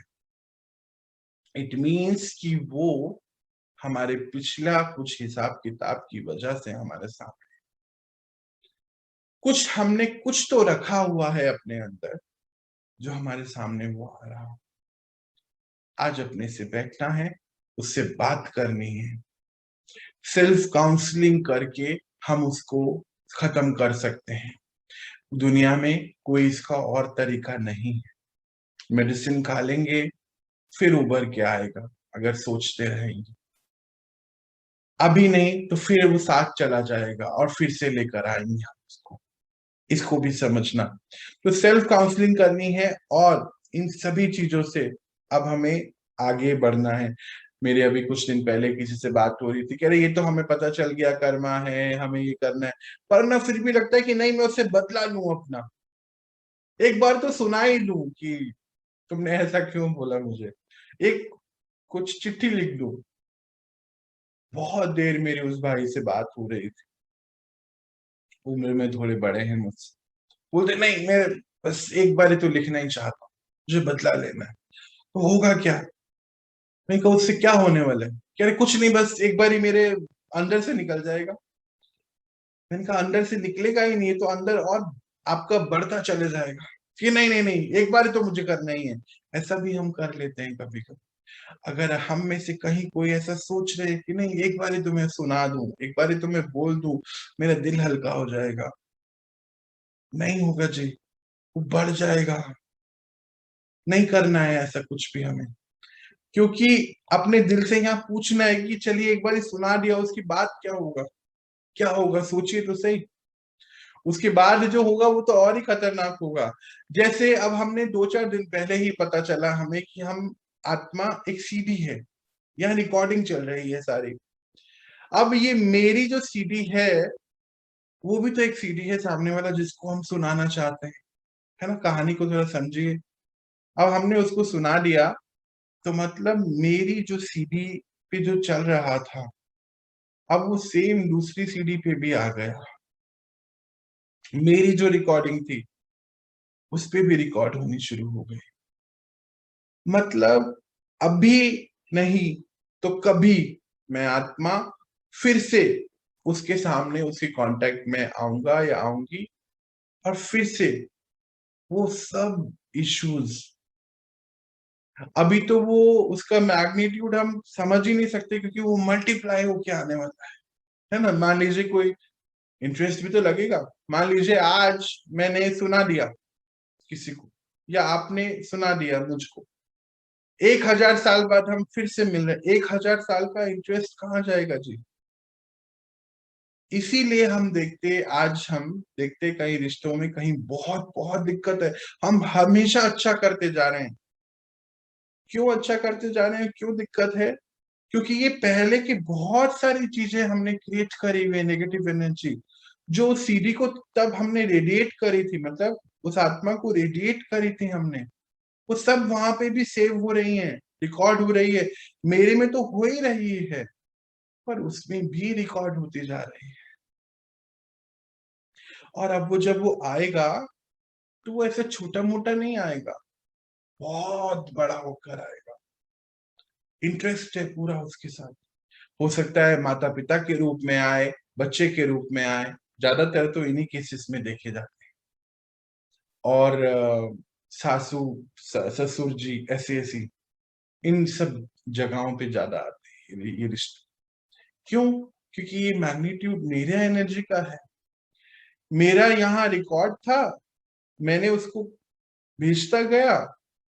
इट मीन्स कि वो हमारे पिछला कुछ हिसाब किताब की वजह से हमारे सामने हमने कुछ तो रखा हुआ है अपने अंदर, जो हमारे सामने वो आ रहा। आज अपने से बैठना है, उससे बात करनी है, सेल्फ काउंसलिंग करके हम उसको खत्म कर सकते हैं। दुनिया में कोई इसका और तरीका नहीं है। मेडिसिन खा लेंगे फिर उभर के आएगा, अगर सोचते रहेंगे। अभी नहीं तो फिर वो साथ चला जाएगा और फिर से लेकर आएंगे हम उसको। इसको भी समझना। तो सेल्फ काउंसलिंग करनी है और इन सभी चीजों से अब हमें आगे बढ़ना है। मेरे अभी कुछ दिन पहले किसी से बात हो रही थी, कह रहे ये तो हमें पता चल गया, कर्मा है, हमें ये करना है, पर ना फिर भी लगता है कि नहीं, मैं उससे बदला लूं अपना, एक बार तो सुना ही लूं कि तुमने ऐसा क्यों बोला मुझे, एक कुछ चिट्ठी लिख दूं। बहुत देर मेरी उस भाई से बात हो रही थी, उम्र में थोड़े बड़े हैं मुझसे। बोलते नहीं, मैं बस एक बार ही तो लिखना ही चाहता हूँ, मुझे बदला लेना है। तो होगा क्या? मैं कहा उससे क्या होने वाला है? कह रहे कुछ नहीं, बस एक बार ही मेरे अंदर से निकल जाएगा। मैंने कहा अंदर से निकलेगा ही नहीं, तो अंदर और आपका बढ़ता चले जाएगा। कि नहीं नहीं नहीं, एक बार ही तो मुझे करना ही है। ऐसा भी हम कर लेते हैं कभी कभी। अगर हम में से कहीं कोई ऐसा सोच रहे कि नहीं, एक बार ही तुम्हें सुना दूं, एक बार ही तुम्हें बोल दूं, मेरा दिल हल्का हो जाएगा, नहीं होगा जी, वो बढ़ जाएगा। नहीं करना है ऐसा कुछ भी हमें, क्योंकि अपने दिल से यहाँ पूछना है कि चलिए एक बार सुना दिया, उसकी बात क्या होगा? क्या होगा सोचिए तो सही। उसके बाद जो होगा वो तो और ही खतरनाक होगा। जैसे अब हमने 2-4 दिन पहले ही पता चला हमें कि हम आत्मा एक सीडी है, यहाँ रिकॉर्डिंग चल रही है सारी। अब ये मेरी जो सीडी है, वो भी तो एक सीडी है सामने वाला जिसको हम सुनाना चाहते हैं, है ना? कहानी को थोड़ा समझिए। अब हमने उसको सुना दिया, तो मतलब मेरी जो सीडी पे जो चल रहा था, अब वो सेम दूसरी सीडी पे भी आ गया, मेरी जो रिकॉर्डिंग थी। उस पे भी रिकॉर्ड होनी शुरू हो गई। मतलब अभी नहीं तो कभी मैं आत्मा फिर से उसके सामने उसके कांटेक्ट में आऊंगा या आऊंगी, और फिर से वो सब इश्यूज, अभी तो वो उसका मैग्नीट्यूड हम समझ ही नहीं सकते, क्योंकि वो मल्टीप्लाई होके आने वाला है ना। मान लीजिए कोई इंटरेस्ट भी तो लगेगा। मान लीजिए आज मैंने सुना दिया किसी को, या आपने सुना दिया मुझको, 1000 साल बाद हम फिर से मिल रहे हैं, 1000 साल का इंटरेस्ट कहाँ जाएगा जी। इसीलिए हम देखते कई रिश्तों में कहीं बहुत बहुत दिक्कत है। हम हमेशा अच्छा करते जा रहे हैं। क्यों अच्छा करते जा रहे हैं, क्यों दिक्कत है? क्योंकि ये पहले की बहुत सारी चीजें हमने क्रिएट करी हुई, नेगेटिव एनर्जी जो सीडी को तब हमने रेडिएट करी थी, मतलब उस आत्मा को रेडिएट करी थी हमने, वो सब वहां पे भी सेव हो रही है, रिकॉर्ड हो रही है। मेरे में तो हो ही रही है, पर उसमें भी रिकॉर्ड होती जा रही है। और अब वो जब वो आएगा तो वो ऐसे छोटा मोटा नहीं आएगा, बहुत बड़ा होकर आएगा। इंटरेस्ट है पूरा उसके साथ। हो सकता है माता पिता के रूप में आए, बच्चे के रूप में आए, ज्यादातर तो इन्हीं केसेस में देखे जाते हैं। और सासू ससुर जी ऐसी ऐसी इन सब जगहों पे ज्यादा आते हैं ये रिश्ते। क्यों? क्योंकि ये मैग्नीट्यूड मेरे एनर्जी का है, मेरा यहाँ रिकॉर्ड था, मैंने उसको भेजता गया,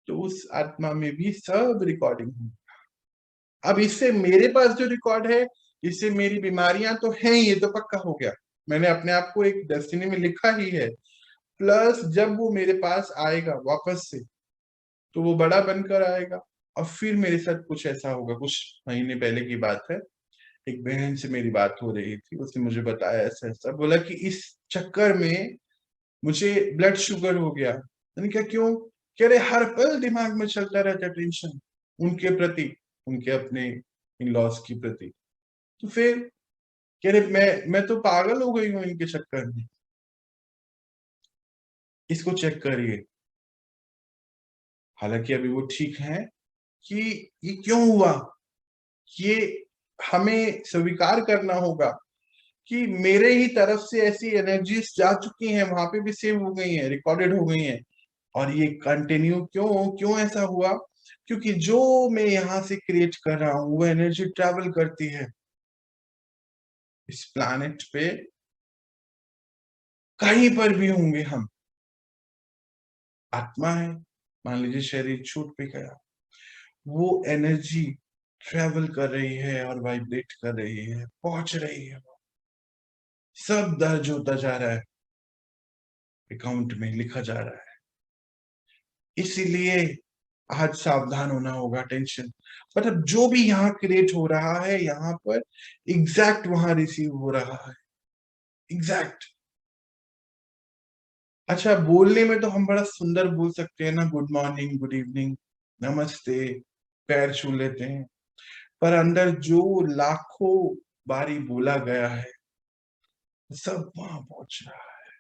तो उस आत्मा में भी सब रिकॉर्डिंग हुई। अब इससे मेरे पास जो रिकॉर्ड है, इससे मेरी बीमारियां तो हैं, ये तो पक्का हो गया, मैंने अपने आप को एक डेस्टिनी में लिखा ही है। प्लस जब वो मेरे पास आएगा वापस से, तो वो बड़ा बनकर आएगा, और फिर मेरे साथ कुछ ऐसा होगा। कुछ महीने पहले की बात है, एक बहन से मेरी बात हो रही थी, उसने मुझे बताया ऐसा ऐसा, बोला कि इस चक्कर में मुझे ब्लड शुगर हो गया। मैंने कहा क्यों? कह रहे हर पल दिमाग में चलता रहता टेंशन उनके प्रति, उनके अपने इन लॉस की प्रति। तो फिर कह रहे मैं तो पागल हो गई हूँ इनके चक्कर में। इसको चेक करिए। हालांकि अभी वो ठीक है कि ये क्यों हुआ, ये हमें स्वीकार करना होगा कि मेरे ही तरफ से ऐसी एनर्जीज जा चुकी हैं, वहां पे भी सेव हो गई हैं, रिकॉर्डेड हो गई हैं। और ये कंटिन्यू क्यों क्यों ऐसा हुआ? क्योंकि जो मैं यहाँ से क्रिएट कर रहा हूँ वो एनर्जी ट्रैवल करती है इस प्लैनेट पे, कहीं पर भी होंगे हम। आत्मा है, मान लीजिए शरीर छूट भी गया, वो एनर्जी ट्रैवल कर रही है और वाइब्रेट कर रही है, पहुंच रही है, सब दर्ज होता जा रहा है, अकाउंट में लिखा जा रहा है। इसीलिए आज सावधान होना होगा। टेंशन मतलब जो भी यहाँ क्रिएट हो रहा है, यहाँ पर एग्जैक्ट वहां रिसीव हो रहा है, एग्जैक्ट। अच्छा, बोलने में तो हम बड़ा सुंदर बोल सकते हैं ना, गुड मॉर्निंग, गुड इवनिंग, नमस्ते, पैर छू लेते हैं, पर अंदर जो लाखों बारी बोला गया है सब वहां पहुंच रहा है।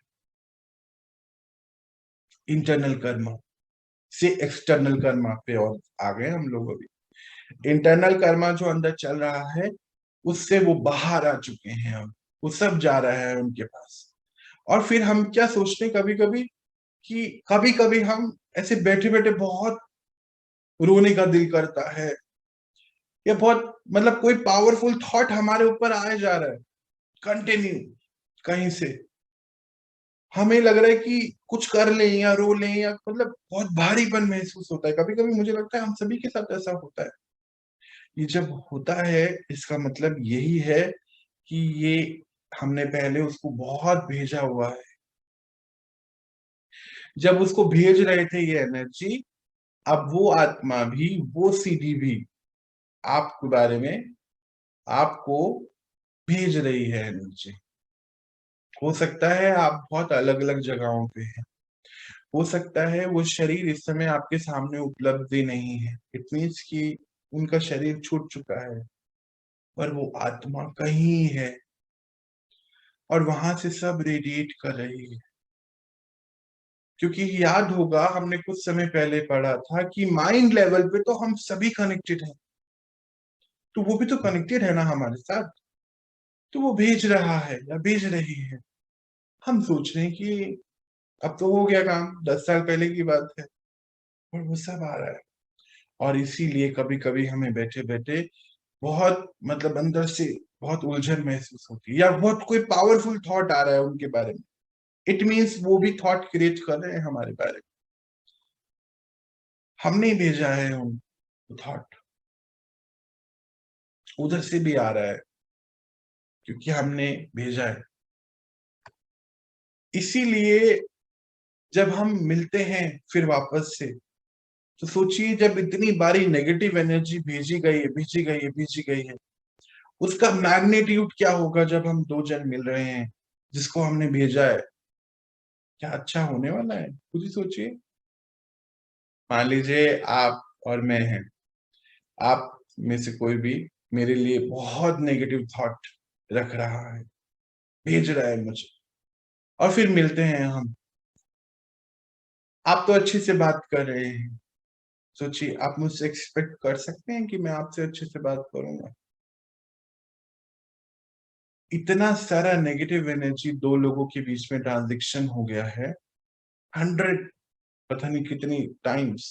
इंटरनल कर्मा से एक्सटर्नल कर्मा पे और आ गए हम लोग अभी। इंटरनल कर्मा जो अंदर चल रहा है, उससे वो बाहर आ चुके हैं, अब वो सब जा रहा है उनके पास। और फिर हम क्या सोचते हैं कभी कभी, कि कभी कभी हम ऐसे बैठे बैठे बहुत रोने का दिल करता है, या बहुत मतलब कोई पावरफुल थॉट हमारे ऊपर आए जा रहा है कंटिन्यू कहीं से, हमें लग रहा है कि कुछ कर लें या रो लें, या मतलब बहुत भारीपन महसूस होता है। कभी कभी मुझे लगता है हम सभी के साथ ऐसा होता है। ये जब होता है, इसका मतलब यही है कि ये हमने पहले उसको बहुत भेजा हुआ है। जब उसको भेज रहे थे ये एनर्जी, अब वो आत्मा भी, वो सीढ़ी भी आपके बारे में आपको भेज रही है एनर्जी। हो सकता है आप बहुत अलग अलग जगहों पे हैं, हो सकता है वो शरीर इस समय आपके सामने उपलब्ध ही नहीं है, इट मीन्स कि उनका शरीर छूट चुका है, पर वो आत्मा कहीं है और वहां से सब रेडिएट कर रही है। क्योंकि याद होगा हमने कुछ समय पहले पढ़ा था कि माइंड लेवल पे तो हम सभी कनेक्टेड हैं, तो वो भी तो कनेक्टेड है ना हमारे साथ, तो वो भेज रहा है या भेज रही है। हम सोच रहे हैं कि अब तो हो गया काम, 10 साल पहले की बात है, और वो सब आ रहा है। और इसीलिए कभी कभी हमें बैठे बैठे बहुत मतलब अंदर से बहुत उलझन महसूस होती है, या बहुत कोई पावरफुल थॉट आ रहा है उनके बारे में, इट मीन्स वो भी थॉट क्रिएट कर रहे हैं हमारे बारे में। हमने ही भेजा है उन थॉट, उधर से भी आ रहा है क्योंकि हमने भेजा है। इसीलिए जब हम मिलते हैं फिर वापस से, तो सोचिए जब इतनी बारी नेगेटिव एनर्जी भेजी गई है, भेजी गई है, भेजी गई है, उसका मैग्नीट्यूड क्या होगा जब हम दो जन मिल रहे हैं जिसको हमने भेजा है। क्या अच्छा होने वाला है, खुद ही सोचिए। मान लीजिए आप और मैं हैं, आप में से कोई भी मेरे लिए बहुत नेगेटिव थॉट रख रहा है, भेज रहा है मुझे, और फिर मिलते हैं हम। आप तो अच्छे से बात कर रहे हैं, सोचिए आप मुझसे एक्सपेक्ट कर सकते हैं कि मैं आपसे अच्छे से बात करूंगा? इतना सारा नेगेटिव एनर्जी दो लोगों के बीच में ट्रांजेक्शन हो गया है, 100 पता नहीं कितनी टाइम्स।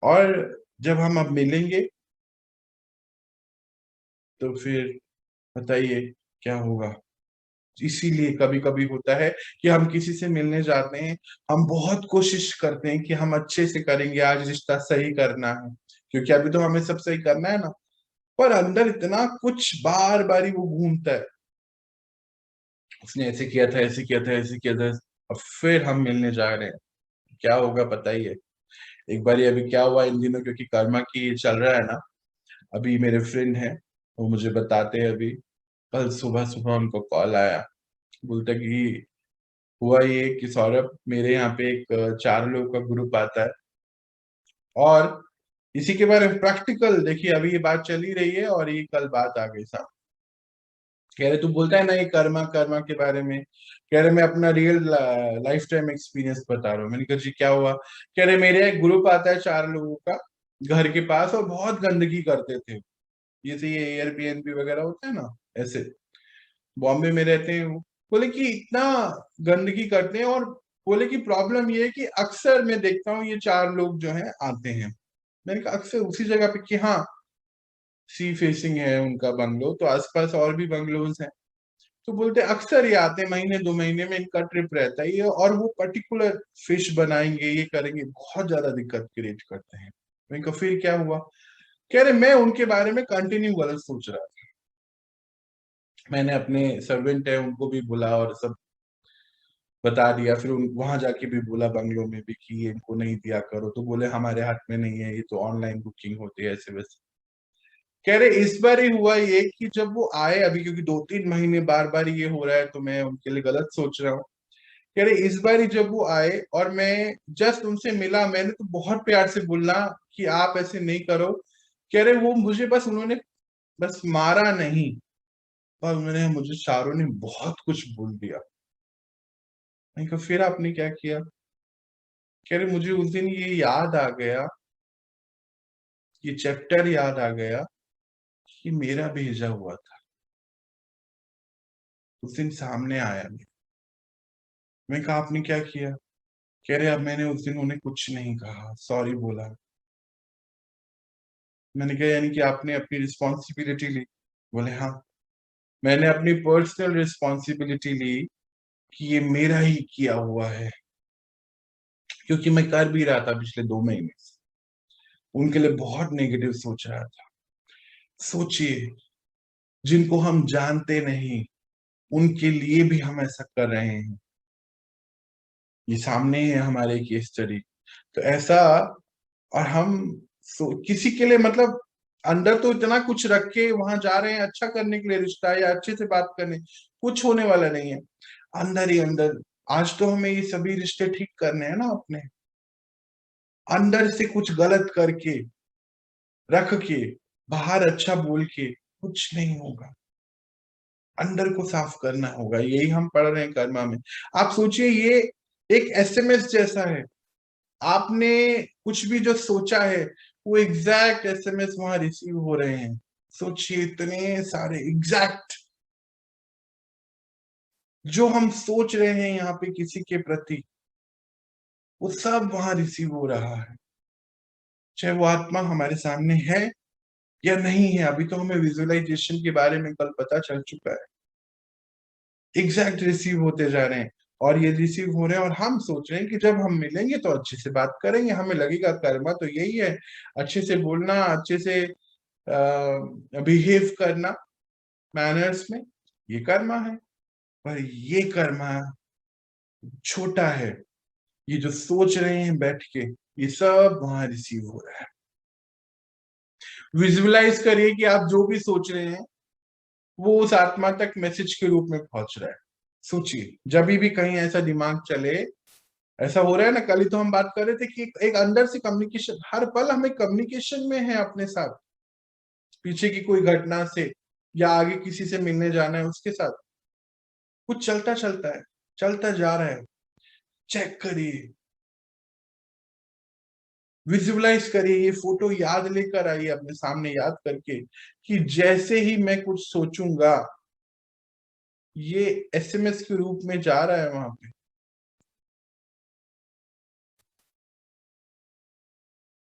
और जब हम अब मिलेंगे तो फिर बताइए क्या होगा। इसीलिए कभी कभी होता है कि हम किसी से मिलने जाते हैं, हम बहुत कोशिश करते हैं कि हम अच्छे से करेंगे, आज रिश्ता सही करना है, क्योंकि अभी तो हमें सब सही करना है ना। पर अंदर इतना कुछ बार बार ही वो घूमता है, उसने ऐसे किया था, ऐसे किया था, ऐसे किया था। अब फिर हम मिलने जा रहे हैं, क्या होगा बताइए। एक बार अभी क्या हुआ इन दिनों, क्योंकि कर्मा की चल रहा है ना, अभी मेरे फ्रेंड है, वो मुझे बताते हैं, अभी कल सुबह सुबह उनको कॉल आया, बोलता कि हुआ ये कि सौरभ, मेरे यहाँ पे एक 4 लोगों का ग्रुप आता है, और इसी के बारे में प्रैक्टिकल देखिए, अभी ये बात चल ही रही है और ये कल बात आ गई साहब। कह रहे तू बोलता है ना ये कर्मा कर्मा के बारे में, कह रहे मैं अपना रियल लाइफ टाइम एक्सपीरियंस बता रहा हूँ। मैंने कहा जी क्या हुआ? कह रहे मेरे एक ग्रुप आता है 4 लोगों का घर के पास, और बहुत गंदगी करते थे, जैसे ये एयरबीएनबी वगैरह होता है ना, ऐसे बॉम्बे में रहते हैं वो। बोले कि इतना गंदगी करते हैं, और बोले कि प्रॉब्लम ये है कि अक्सर मैं देखता हूँ ये 4 लोग जो हैं आते हैं। मैंने कहा अक्सर उसी जगह पे? कि हाँ, सी फेसिंग है उनका बंगलो, तो आसपास और भी बंगलोज हैं। तो बोलते अक्सर ये आते हैं, महीने 2 महीने में इनका ट्रिप रहता है ये, और वो पर्टिकुलर फिश बनाएंगे, ये करेंगे, बहुत ज्यादा दिक्कत क्रिएट करते हैं। मैंने कहा फिर क्या हुआ? कह रहे मैं उनके बारे में कंटिन्यू गलत सोच रहा था। मैंने अपने सर्वेंट है उनको भी बुला और सब बता दिया, फिर वहां जाके भी बोला बंगलो में भी कि ये इनको नहीं दिया करो, तो बोले हमारे हाथ में नहीं है, ये तो ऑनलाइन बुकिंग होती है, ऐसे वैसे। कह रहे इस बार ही हुआ ये कि जब वो आए अभी, क्योंकि 2-3 महीने बार बार ये हो रहा है, तो मैं उनके लिए गलत सोच रहा हूँ। कह रहे इस बार ही जब वो आए और मैं जस्ट उनसे मिला, मैंने तो बहुत प्यार से बोला कि आप ऐसे नहीं करो। कह रहे वो मुझे बस उन्होंने बस मारा नहीं, पर उन्होंने मुझे चारों ने बहुत कुछ बोल दिया। मैंने कहा फिर आपने क्या किया? कह रहे मुझे उस दिन ये याद आ गया, ये चैप्टर याद आ गया कि मेरा भेजा हुआ था, उस दिन सामने आया मेरे। मैं कहा आपने क्या किया? कह रहे अब मैंने उस दिन उन्हें कुछ नहीं कहा, सॉरी बोला। मैंने कहा यानी कि आपने अपनी रिस्पॉन्सिबिलिटी ली? बोले हाँ, मैंने अपनी पर्सनल रिस्पॉन्सिबिलिटी ली कि ये मेरा ही किया हुआ है, क्योंकि मैं कर भी रहा था पिछले 2 महीने से, उनके लिए बहुत नेगेटिव सोच रहा था। सोचिए, जिनको हम जानते नहीं उनके लिए भी हम ऐसा कर रहे हैं। ये सामने है हमारे केस स्टडी, तो ऐसा। और हम किसी के लिए मतलब अंदर तो इतना कुछ रख के वहां जा रहे हैं अच्छा करने के लिए, रिश्ता या अच्छे से बात करने, कुछ होने वाला नहीं है। अंदर ही अंदर आज तो हमें ये सभी रिश्ते ठीक करने हैं ना अपने, अंदर से कुछ गलत करके रख के बाहर अच्छा बोल के कुछ नहीं होगा। अंदर को साफ करना होगा, यही हम पढ़ रहे हैं कर्मा में। आप सोचिए, ये एक एसएमएस जैसा है। आपने कुछ भी जो सोचा है वो एग्जैक्ट एसएमएस वहां रिसीव हो रहे हैं। सोचिए, इतने सारे एग्जैक्ट जो हम सोच रहे हैं यहाँ पे किसी के प्रति, वो सब वहां रिसीव हो रहा है, चाहे वो आत्मा हमारे सामने है या नहीं है। अभी तो हमें विजुअलाइजेशन के बारे में कल पता चल चुका है। एग्जैक्ट रिसीव होते जा रहे हैं, और ये रिसीव हो रहे हैं, और हम सोच रहे हैं कि जब हम मिलेंगे तो अच्छे से बात करेंगे, हमें लगेगा कर्मा तो यही है, अच्छे से बोलना, अच्छे से बिहेव करना मैनर्स में, ये कर्मा है। पर ये कर्मा छोटा है। ये जो सोच रहे हैं बैठ के, ये सब वहां रिसीव हो रहा है। विजुअलाइज करिए कि आप जो भी सोच रहे हैं वो उस आत्मा तक मैसेज के रूप में पहुंच रहा है। सोचिए, जब भी कहीं ऐसा दिमाग चले, ऐसा हो रहा है ना, कल ही तो हम बात कर रहे थे कि एक अंदर से कम्युनिकेशन, हर पल हमें कम्युनिकेशन में है अपने साथ, पीछे की कोई घटना से या आगे किसी से मिलने जाना है उसके साथ, कुछ चलता चलता है, चलता जा रहा है। चेक करिए, विजुअलाइज करिए, ये फोटो याद लेकर आइए अपने सामने, याद करके कि जैसे ही मैं कुछ सोचूंगा ये एसएमएस के रूप में जा रहा है वहां पे।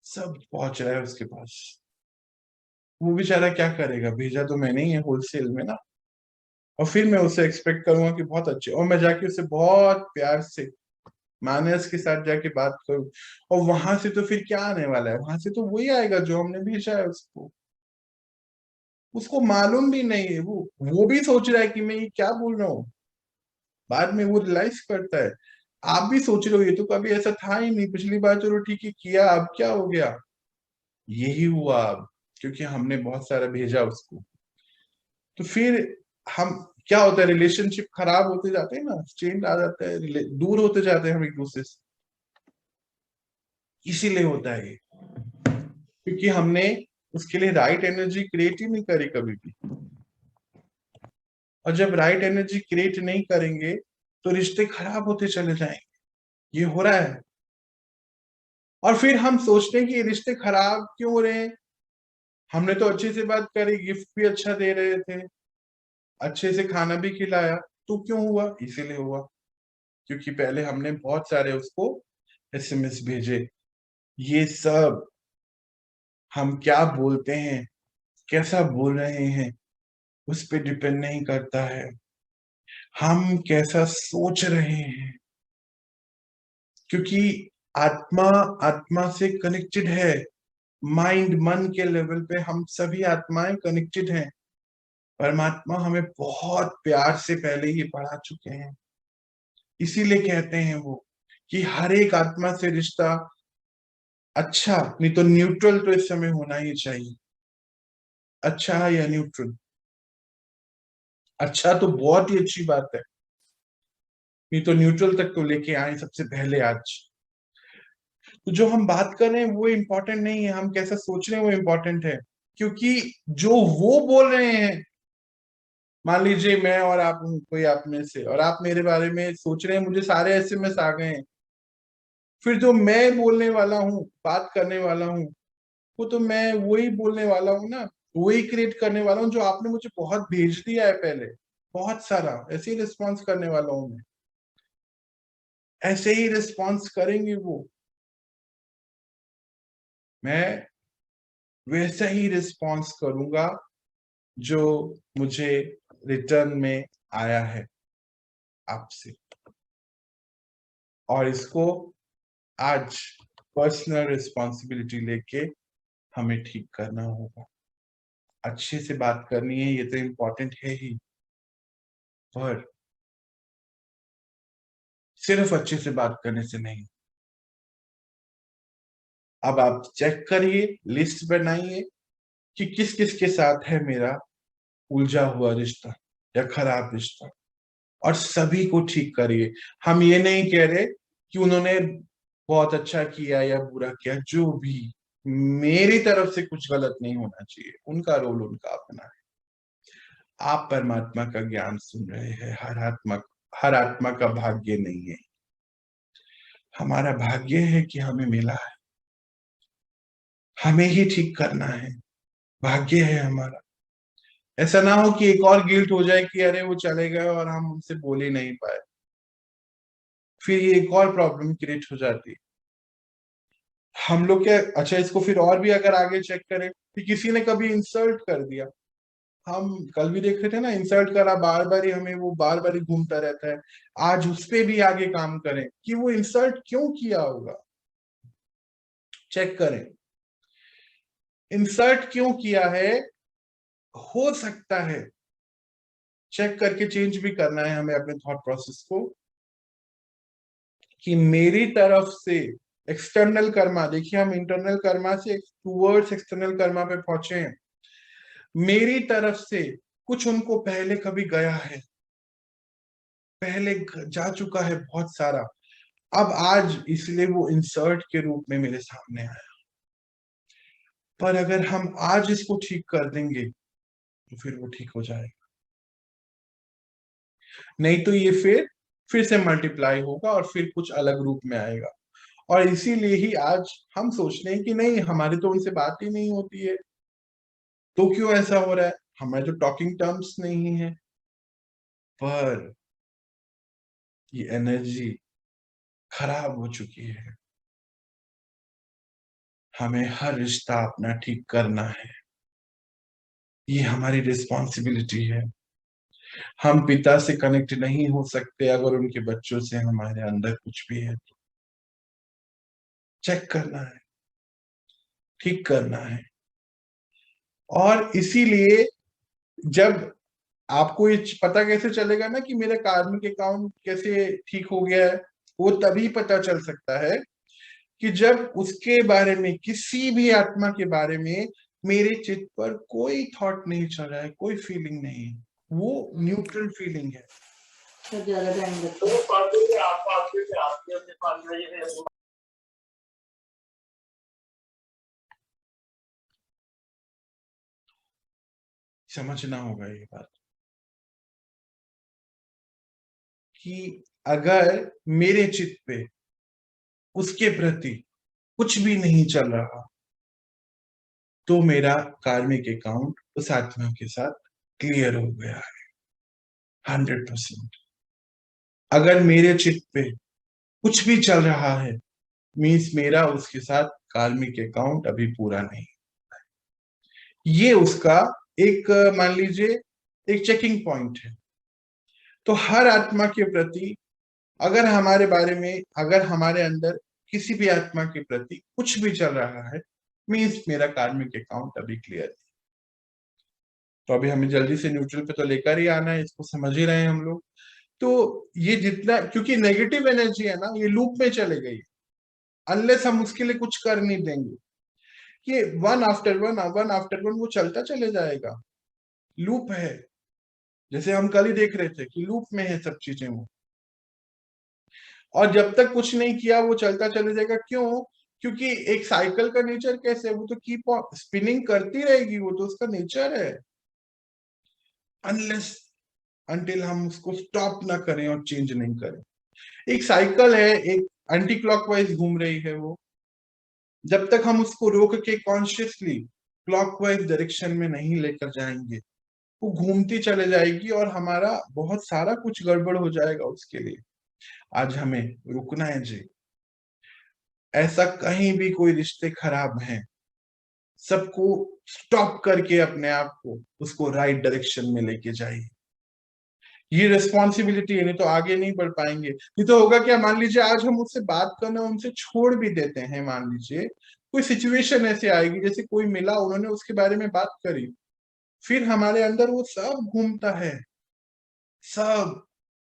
सब पहुंच रहा है उसके पास। वो बेचारा क्या करेगा, भेजा तो मैंने ही है होलसेल में ना, और फिर मैं उससे एक्सपेक्ट करूंगा कि बहुत अच्छे, और मैं जाके उससे बहुत प्यार से मैनर्स के साथ जाके बात करूं, और वहां से तो फिर क्या आने वाला है, वहां से तो वही आएगा जो हमने भेजा है उसको। उसको मालूम भी नहीं है, वो भी सोच रहा है कि मैं ये क्या बोल रहा हूँ। बाद में वो रियलाइज करता है। आप भी सोच रहे हो ये तो कभी ऐसा था ही नहीं, पिछली बार चलो ठीक है किया, अब क्या हो गया। यही हुआ अब, क्योंकि हमने बहुत सारा भेजा उसको। तो फिर हम, क्या होता है, रिलेशनशिप खराब होते जाते हैं ना, स्ट्रेन आ जाता है, दूर होते जाते हैं हम एक दूसरे से। इसीलिए होता है ये, क्योंकि हमने उसके लिए राइट एनर्जी क्रिएट ही नहीं करी कभी भी। और जब राइट एनर्जी क्रिएट नहीं करेंगे तो रिश्ते खराब होते चले जाएंगे। ये हो रहा है। और फिर हम सोचते हैं कि ये रिश्ते खराब क्यों हो रहे हैं, हमने तो अच्छे से बात करी, गिफ्ट भी अच्छा दे रहे थे, अच्छे से खाना भी खिलाया, तो क्यों हुआ, इसीलिए हुआ क्योंकि पहले हमने बहुत सारे उसको एसएमएस भेजे। ये सब हम क्या बोलते हैं, कैसा बोल रहे हैं, उस पर डिपेंड नहीं करता है, हम कैसा सोच रहे हैं। क्योंकि आत्मा आत्मा से कनेक्टेड है। माइंड, मन के लेवल पे हम सभी आत्माएं कनेक्टेड हैं। परमात्मा हमें बहुत प्यार से पहले ही पढ़ा चुके हैं। इसीलिए कहते हैं वो कि हर एक आत्मा से रिश्ता अच्छा नहीं तो न्यूट्रल तो इस समय होना ही चाहिए। अच्छा है या न्यूट्रल? अच्छा तो बहुत ही अच्छी बात है, नहीं तो न्यूट्रल तक तो लेके आए सबसे पहले आज। तो जो हम बात कर रहे हैं वो इम्पोर्टेंट नहीं है, हम कैसा सोच रहे हैं वो इम्पोर्टेंट है। क्योंकि जो वो बोल रहे हैं, मान लीजिए मैं और आप हूं, कोई आप में से, और आप मेरे बारे में सोच रहे हैं, मुझे सारे एसएमएस आ गए हैं, फिर जो मैं बोलने वाला हूँ, बात करने वाला हूँ, वो तो मैं वही बोलने वाला हूँ ना, वही क्रिएट करने वाला हूँ जो आपने मुझे बहुत भेज दिया है पहले, बहुत सारा, ऐसे ही रिस्पॉन्स करने वाला हूँ मैं। ऐसे ही रिस्पॉन्स करेंगे वो, मैं वैसा ही रिस्पॉन्स करूंगा जो मुझे रिटर्न में आया है आपसे। और इसको आज पर्सनल रिस्पॉन्सिबिलिटी लेके हमें ठीक करना होगा। अच्छे से बात करनी है, ये तो इम्पोर्टेंट है ही, पर सिर्फ अच्छे से बात करने से नहीं। अब आप चेक करिए, लिस्ट बनाइए कि किस किस के साथ है मेरा उलझा हुआ रिश्ता या खराब रिश्ता, और सभी को ठीक करिए। हम ये नहीं कह रहे कि उन्होंने बहुत अच्छा किया या बुरा किया, जो भी, मेरी तरफ से कुछ गलत नहीं होना चाहिए, उनका रोल उनका अपना है। आप परमात्मा का ज्ञान सुन रहे हैं, हर आत्मा का भाग्य नहीं है। हमारा भाग्य है कि हमें मिला है, हमें ही ठीक करना है, भाग्य है हमारा। ऐसा ना हो कि एक और गिल्ट हो जाए कि अरे वो चले गए और हम उनसे बोल ही नहीं पाए, फिर ये एक और प्रॉब्लम क्रिएट हो जाती है। हम लोग क्या, अच्छा इसको फिर और भी अगर आगे चेक करें कि किसी ने कभी इंसल्ट कर दिया, हम कल भी देख रहे थे ना, इंसल्ट करा बार बार ही, हमें वो बार बार ही घूमता रहता है। आज उस पे भी आगे काम करें कि वो इंसल्ट क्यों किया होगा, चेक करें इंसल्ट क्यों किया है। हो सकता है चेक करके चेंज भी करना है हमें अपने थॉट प्रोसेस को, कि मेरी तरफ से एक्सटर्नल कर्मा, देखिए हम इंटरनल कर्मा से टूवर्ड्स एक्सटर्नल कर्मा पे पहुंचे हैं, मेरी तरफ से कुछ उनको पहले कभी गया है, पहले जा चुका है बहुत सारा, अब आज इसलिए वो इंसर्ट के रूप में मेरे सामने आया। पर अगर हम आज इसको ठीक कर देंगे तो फिर वो ठीक हो जाएगा, नहीं तो ये फिर से मल्टीप्लाई होगा और फिर कुछ अलग रूप में आएगा। और इसीलिए ही आज हम सोच रहे हैं कि नहीं, हमारी तो उनसे बात ही नहीं होती है, तो क्यों ऐसा हो रहा है, हमारे तो टॉकिंग टर्म्स नहीं है। पर ये एनर्जी खराब हो चुकी है, हमें हर रिश्ता अपना ठीक करना है, ये हमारी रिस्पॉन्सिबिलिटी है। हम पिता से कनेक्ट नहीं हो सकते अगर उनके बच्चों से हमारे अंदर कुछ भी है तो चेक करना है, ठीक करना है। और इसीलिए जब आपको ये पता कैसे चलेगा ना कि मेरा कार्मिक अकाउंट कैसे ठीक हो गया है, वो तभी पता चल सकता है कि जब उसके बारे में, किसी भी आत्मा के बारे में मेरे चित्त पर कोई थॉट नहीं चल रहा है, कोई फीलिंग नहीं है, वो न्यूट्रल फीलिंग है। समझना होगा ये बात कि अगर मेरे चित्त पे उसके प्रति कुछ भी नहीं चल रहा तो मेरा कार्मिक अकाउंट उस आत्मा के साथ क्लियर हो गया है 100%। अगर मेरे चित्त पे कुछ भी चल रहा है मीन्स मेरा उसके साथ कार्मिक अकाउंट अभी पूरा नहीं। ये उसका एक, मान लीजिए, एक चेकिंग पॉइंट है। तो हर आत्मा के प्रति अगर हमारे बारे में, अगर हमारे अंदर किसी भी आत्मा के प्रति कुछ भी चल रहा है मीन्स मेरा कार्मिक अकाउंट अभी क्लियर है। तो अभी हमें जल्दी से न्यूट्रल पे तो लेकर ही आना है, इसको समझ ही रहे हैं हम लोग। तो ये जितना, क्योंकि नेगेटिव एनर्जी है ना, ये लूप में चले गई, अनलेस हम उसके लिए कुछ कर नहीं देंगे, ये वन आफ्टर वन वो चलता चले जाएगा, लूप है। जैसे हम कल ही देख रहे थे कि लूप में है सब चीजें वो, और जब तक कुछ नहीं किया वो चलता चले जाएगा। क्यों? क्योंकि एक साइकिल का नेचर कैसे है, वो तो कीप ऑन स्पिनिंग करती रहेगी, वो तो उसका नेचर है, अनलेस अनटिल हम उसको स्टॉप ना करें और चेंज नहीं करें। एक साइकिल है, एक एंटी क्लॉकवाइज घूम रही है वो, जब तक हम उसको रोक के कॉन्शियसली क्लॉकवाइज डायरेक्शन में नहीं लेकर जाएंगे वो घूमती चले जाएगी और हमारा बहुत सारा कुछ गड़बड़ हो जाएगा उसके लिए। आज हमें रुकना है जी, ऐसा कहीं भी कोई रिश्ते खराब हैं सबको स्टॉप करके अपने आप को उसको राइट डायरेक्शन में लेके जाइए, ये रिस्पॉन्सिबिलिटी है, नहीं तो आगे नहीं बढ़ पाएंगे। नहीं तो होगा क्या, मान लीजिए आज हम उससे बात करना उनसे छोड़ भी देते हैं, मान लीजिए कोई सिचुएशन ऐसे आएगी जैसे कोई मिला, उन्होंने उसके बारे में बात करी, फिर हमारे अंदर वो सब घूमता है, सब।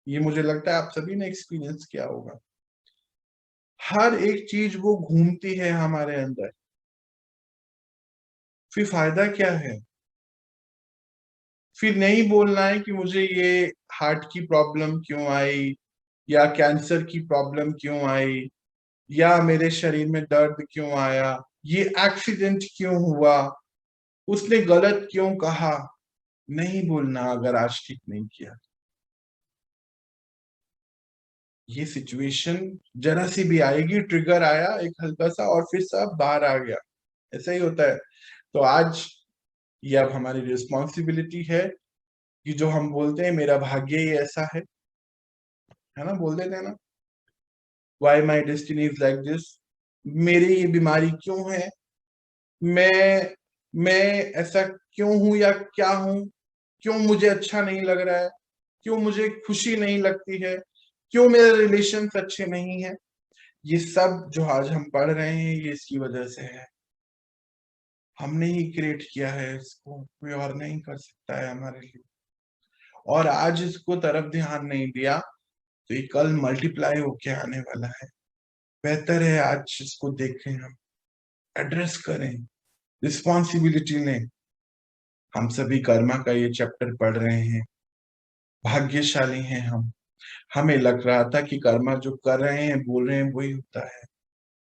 ये मुझे लगता है आप सभी ने एक्सपीरियंस किया होगा, हर एक चीज वो घूमती है हमारे अंदर। फिर फायदा क्या है? फिर नहीं बोलना है कि मुझे ये हार्ट की प्रॉब्लम क्यों आई, या कैंसर की प्रॉब्लम क्यों आई, या मेरे शरीर में दर्द क्यों आया, ये एक्सीडेंट क्यों हुआ, उसने गलत क्यों कहा। नहीं बोलना अगर आज ठीक नहीं किया। ये सिचुएशन जरा सी भी आएगी, ट्रिगर आया एक हल्का सा और फिर सब बाहर आ गया, ऐसा ही होता है। तो आज ये अब हमारी रिस्पॉन्सिबिलिटी है कि जो हम बोलते हैं मेरा भाग्य ही ऐसा है ना, बोल देते हैं ना, why my destiny is like this, मेरी ये बीमारी क्यों है, मैं ऐसा क्यों हूं या क्या हूं, क्यों मुझे अच्छा नहीं लग रहा है, क्यों मुझे खुशी नहीं लगती है, क्यों मेरे रिलेशंस अच्छे नहीं है। ये सब जो आज हम पढ़ रहे हैं ये इसकी वजह से है, हमने ही क्रिएट किया है इसको, कोई और नहीं कर सकता है हमारे लिए। और आज इसको तरफ ध्यान नहीं दिया तो ये कल मल्टीप्लाई होके आने वाला है। बेहतर है आज इसको देखें, हम एड्रेस करें, रिस्पॉन्सिबिलिटी लें। हम सभी कर्मा का ये चैप्टर पढ़ रहे हैं, भाग्यशाली हैं हम। हमें लग रहा था कि कर्मा जो कर रहे हैं बोल रहे हैं वही होता है,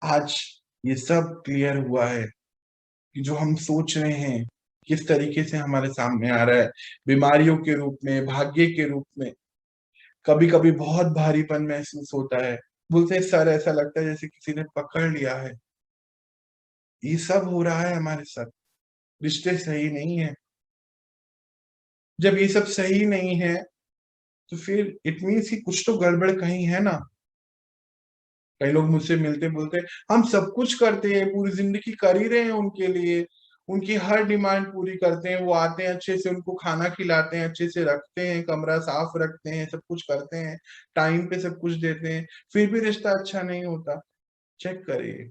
आज ये सब क्लियर हुआ है कि जो हम सोच रहे हैं किस तरीके से हमारे सामने आ रहा है, बीमारियों के रूप में, भाग्य के रूप में। कभी कभी बहुत भारीपन महसूस होता है, बोलते हैं सर ऐसा लगता है जैसे किसी ने पकड़ लिया है। ये सब हो रहा है हमारे साथ, रिश्ते सही नहीं है। जब ये सब सही नहीं है तो फिर इट मीन्स कि कुछ तो गड़बड़ कहीं है ना। कई लोग मुझसे मिलते बोलते हम सब कुछ करते हैं, पूरी जिंदगी कर ही रहे हैं उनके लिए, उनकी हर डिमांड पूरी करते हैं, वो आते हैं अच्छे से उनको खाना खिलाते हैं, अच्छे से रखते हैं, कमरा साफ रखते हैं, सब कुछ करते हैं, टाइम पे सब कुछ देते हैं, फिर भी रिश्ता अच्छा नहीं होता। चेक करिए,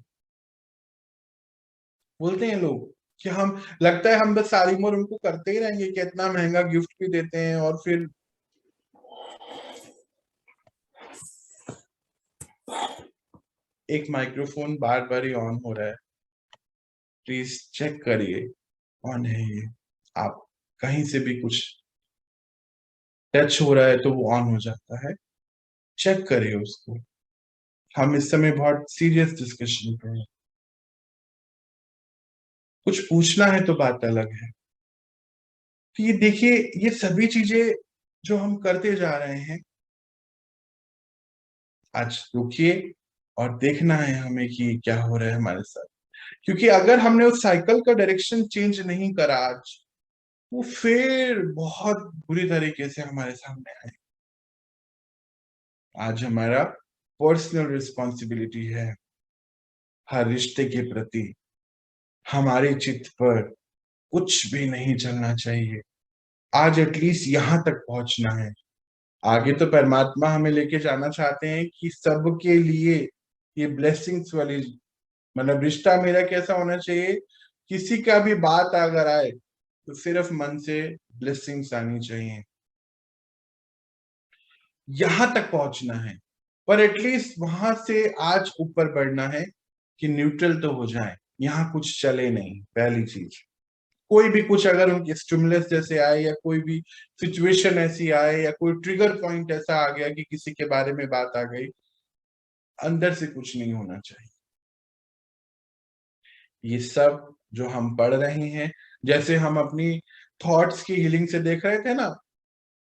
बोलते हैं लोग कि हम, लगता है हम बस सारी उम्र उनको करते ही रहेंगे, कि इतना महंगा गिफ्ट भी देते हैं और फिर एक microphone bar bar he on हो रहा है, प्लीज चेक करिए ऑन है ये। आप कहीं से भी कुछ टच हो रहा है तो वो ऑन हो जाता है, चेक करिए उसको। हम इस समय बहुत सीरियस डिस्कशन पे हैं, कुछ पूछना है तो बात अलग है। तो ये देखिए, ये सभी चीजें जो हम करते जा रहे हैं, आज रुकिए और देखना है हमें कि क्या हो रहा है हमारे साथ। क्योंकि अगर हमने उस साइकिल का डायरेक्शन चेंज नहीं करा आज, वो फिर बहुत बुरी तरीके से हमारे सामने आए। आज हमारा पर्सनल रिस्पॉन्सिबिलिटी है हर रिश्ते के प्रति, हमारे चित्त पर कुछ भी नहीं चलना चाहिए। आज एटलीस्ट यहां तक पहुंचना है। आगे तो परमात्मा हमें लेके जाना चाहते हैं कि सबके लिए ये ब्लेसिंग्स वाली, मतलब रिश्ता मेरा कैसा होना चाहिए, किसी का भी बात अगर आए तो सिर्फ मन से ब्लेसिंग्स आनी चाहिए, यहां तक पहुंचना है। पर एटलीस्ट वहां से आज ऊपर बढ़ना है कि न्यूट्रल तो हो जाए, यहाँ कुछ चले नहीं। पहली चीज, कोई भी कुछ अगर उनके स्टिमुलस जैसे आए या कोई भी सिचुएशन ऐसी आए या कोई ट्रिगर पॉइंट ऐसा आ गया कि किसी के बारे में बात आ गई, अंदर से कुछ नहीं होना चाहिए। ये सब जो हम पढ़ रहे हैं, जैसे हम अपनी थॉट्स की हीलिंग से देख रहे थे ना,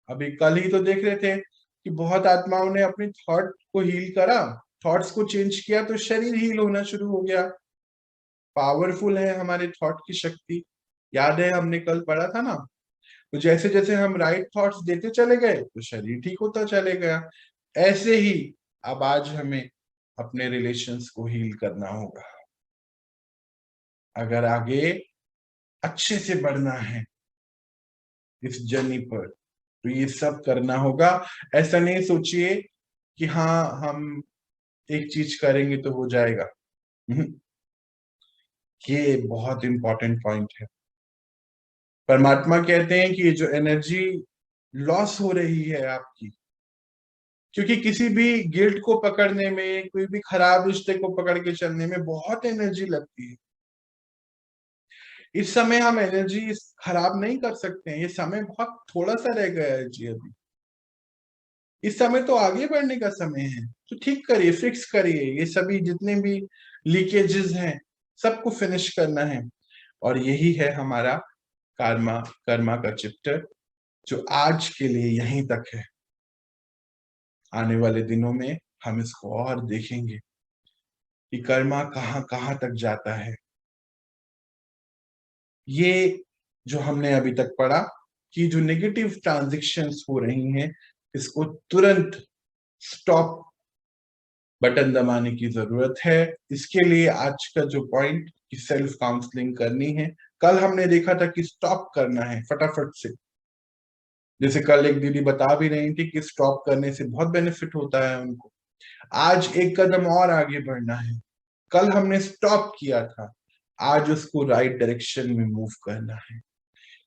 अभी कल ही तो देख रहे थे कि बहुत आत्माओं ने अपनी थॉट को हील करा, थॉट्स को चेंज किया तो शरीर हील होना शुरू हो गया। पावरफुल है हमारे थॉट की शक्ति, याद है हमने कल पढ़ा था ना। तो जैसे जैसे हम राइट थॉट्स देते चले गए तो शरीर ठीक होता चले गया। ऐसे ही अब आज हमें अपने रिलेशंस को हील करना होगा। अगर आगे अच्छे से बढ़ना है इस जर्नी पर तो ये सब करना होगा। ऐसा नहीं सोचिए कि हाँ हम एक चीज करेंगे तो हो जाएगा। हम्म, ये बहुत इंपॉर्टेंट पॉइंट है। परमात्मा कहते हैं कि ये जो एनर्जी लॉस हो रही है आपकी, क्योंकि किसी भी गिल्ट को पकड़ने में, कोई भी खराब रिश्ते को पकड़ के चलने में बहुत एनर्जी लगती है। इस समय हम एनर्जी खराब नहीं कर सकते हैं, ये समय बहुत थोड़ा सा रह गया है जी अभी। इस समय तो आगे बढ़ने का समय है, तो ठीक करिए, फिक्स करिए, ये सभी जितने भी लीकेजेस हैं सबको फिनिश करना है। और यही है हमारा कर्मा कर्मा का चैप्टर, जो आज के लिए यहीं तक है। आने वाले दिनों में हम इसको और देखेंगे कि कर्मा कहाँ कहाँ तक जाता है। ये जो हमने अभी तक पढ़ा कि जो नेगेटिव ट्रांजैक्शंस हो रही हैं, इसको तुरंत स्टॉप बटन दबाने की जरूरत है। इसके लिए आज का जो पॉइंट कि सेल्फ काउंसलिंग करनी है। कल हमने देखा था कि स्टॉप करना है फटाफट से, जैसे कल एक दीदी बता भी रही थी कि स्टॉप करने से बहुत बेनिफिट होता है उनको। आज एक कदम और आगे बढ़ना है। कल हमने स्टॉप किया था, आज उसको राइट डायरेक्शन में मूव करना है,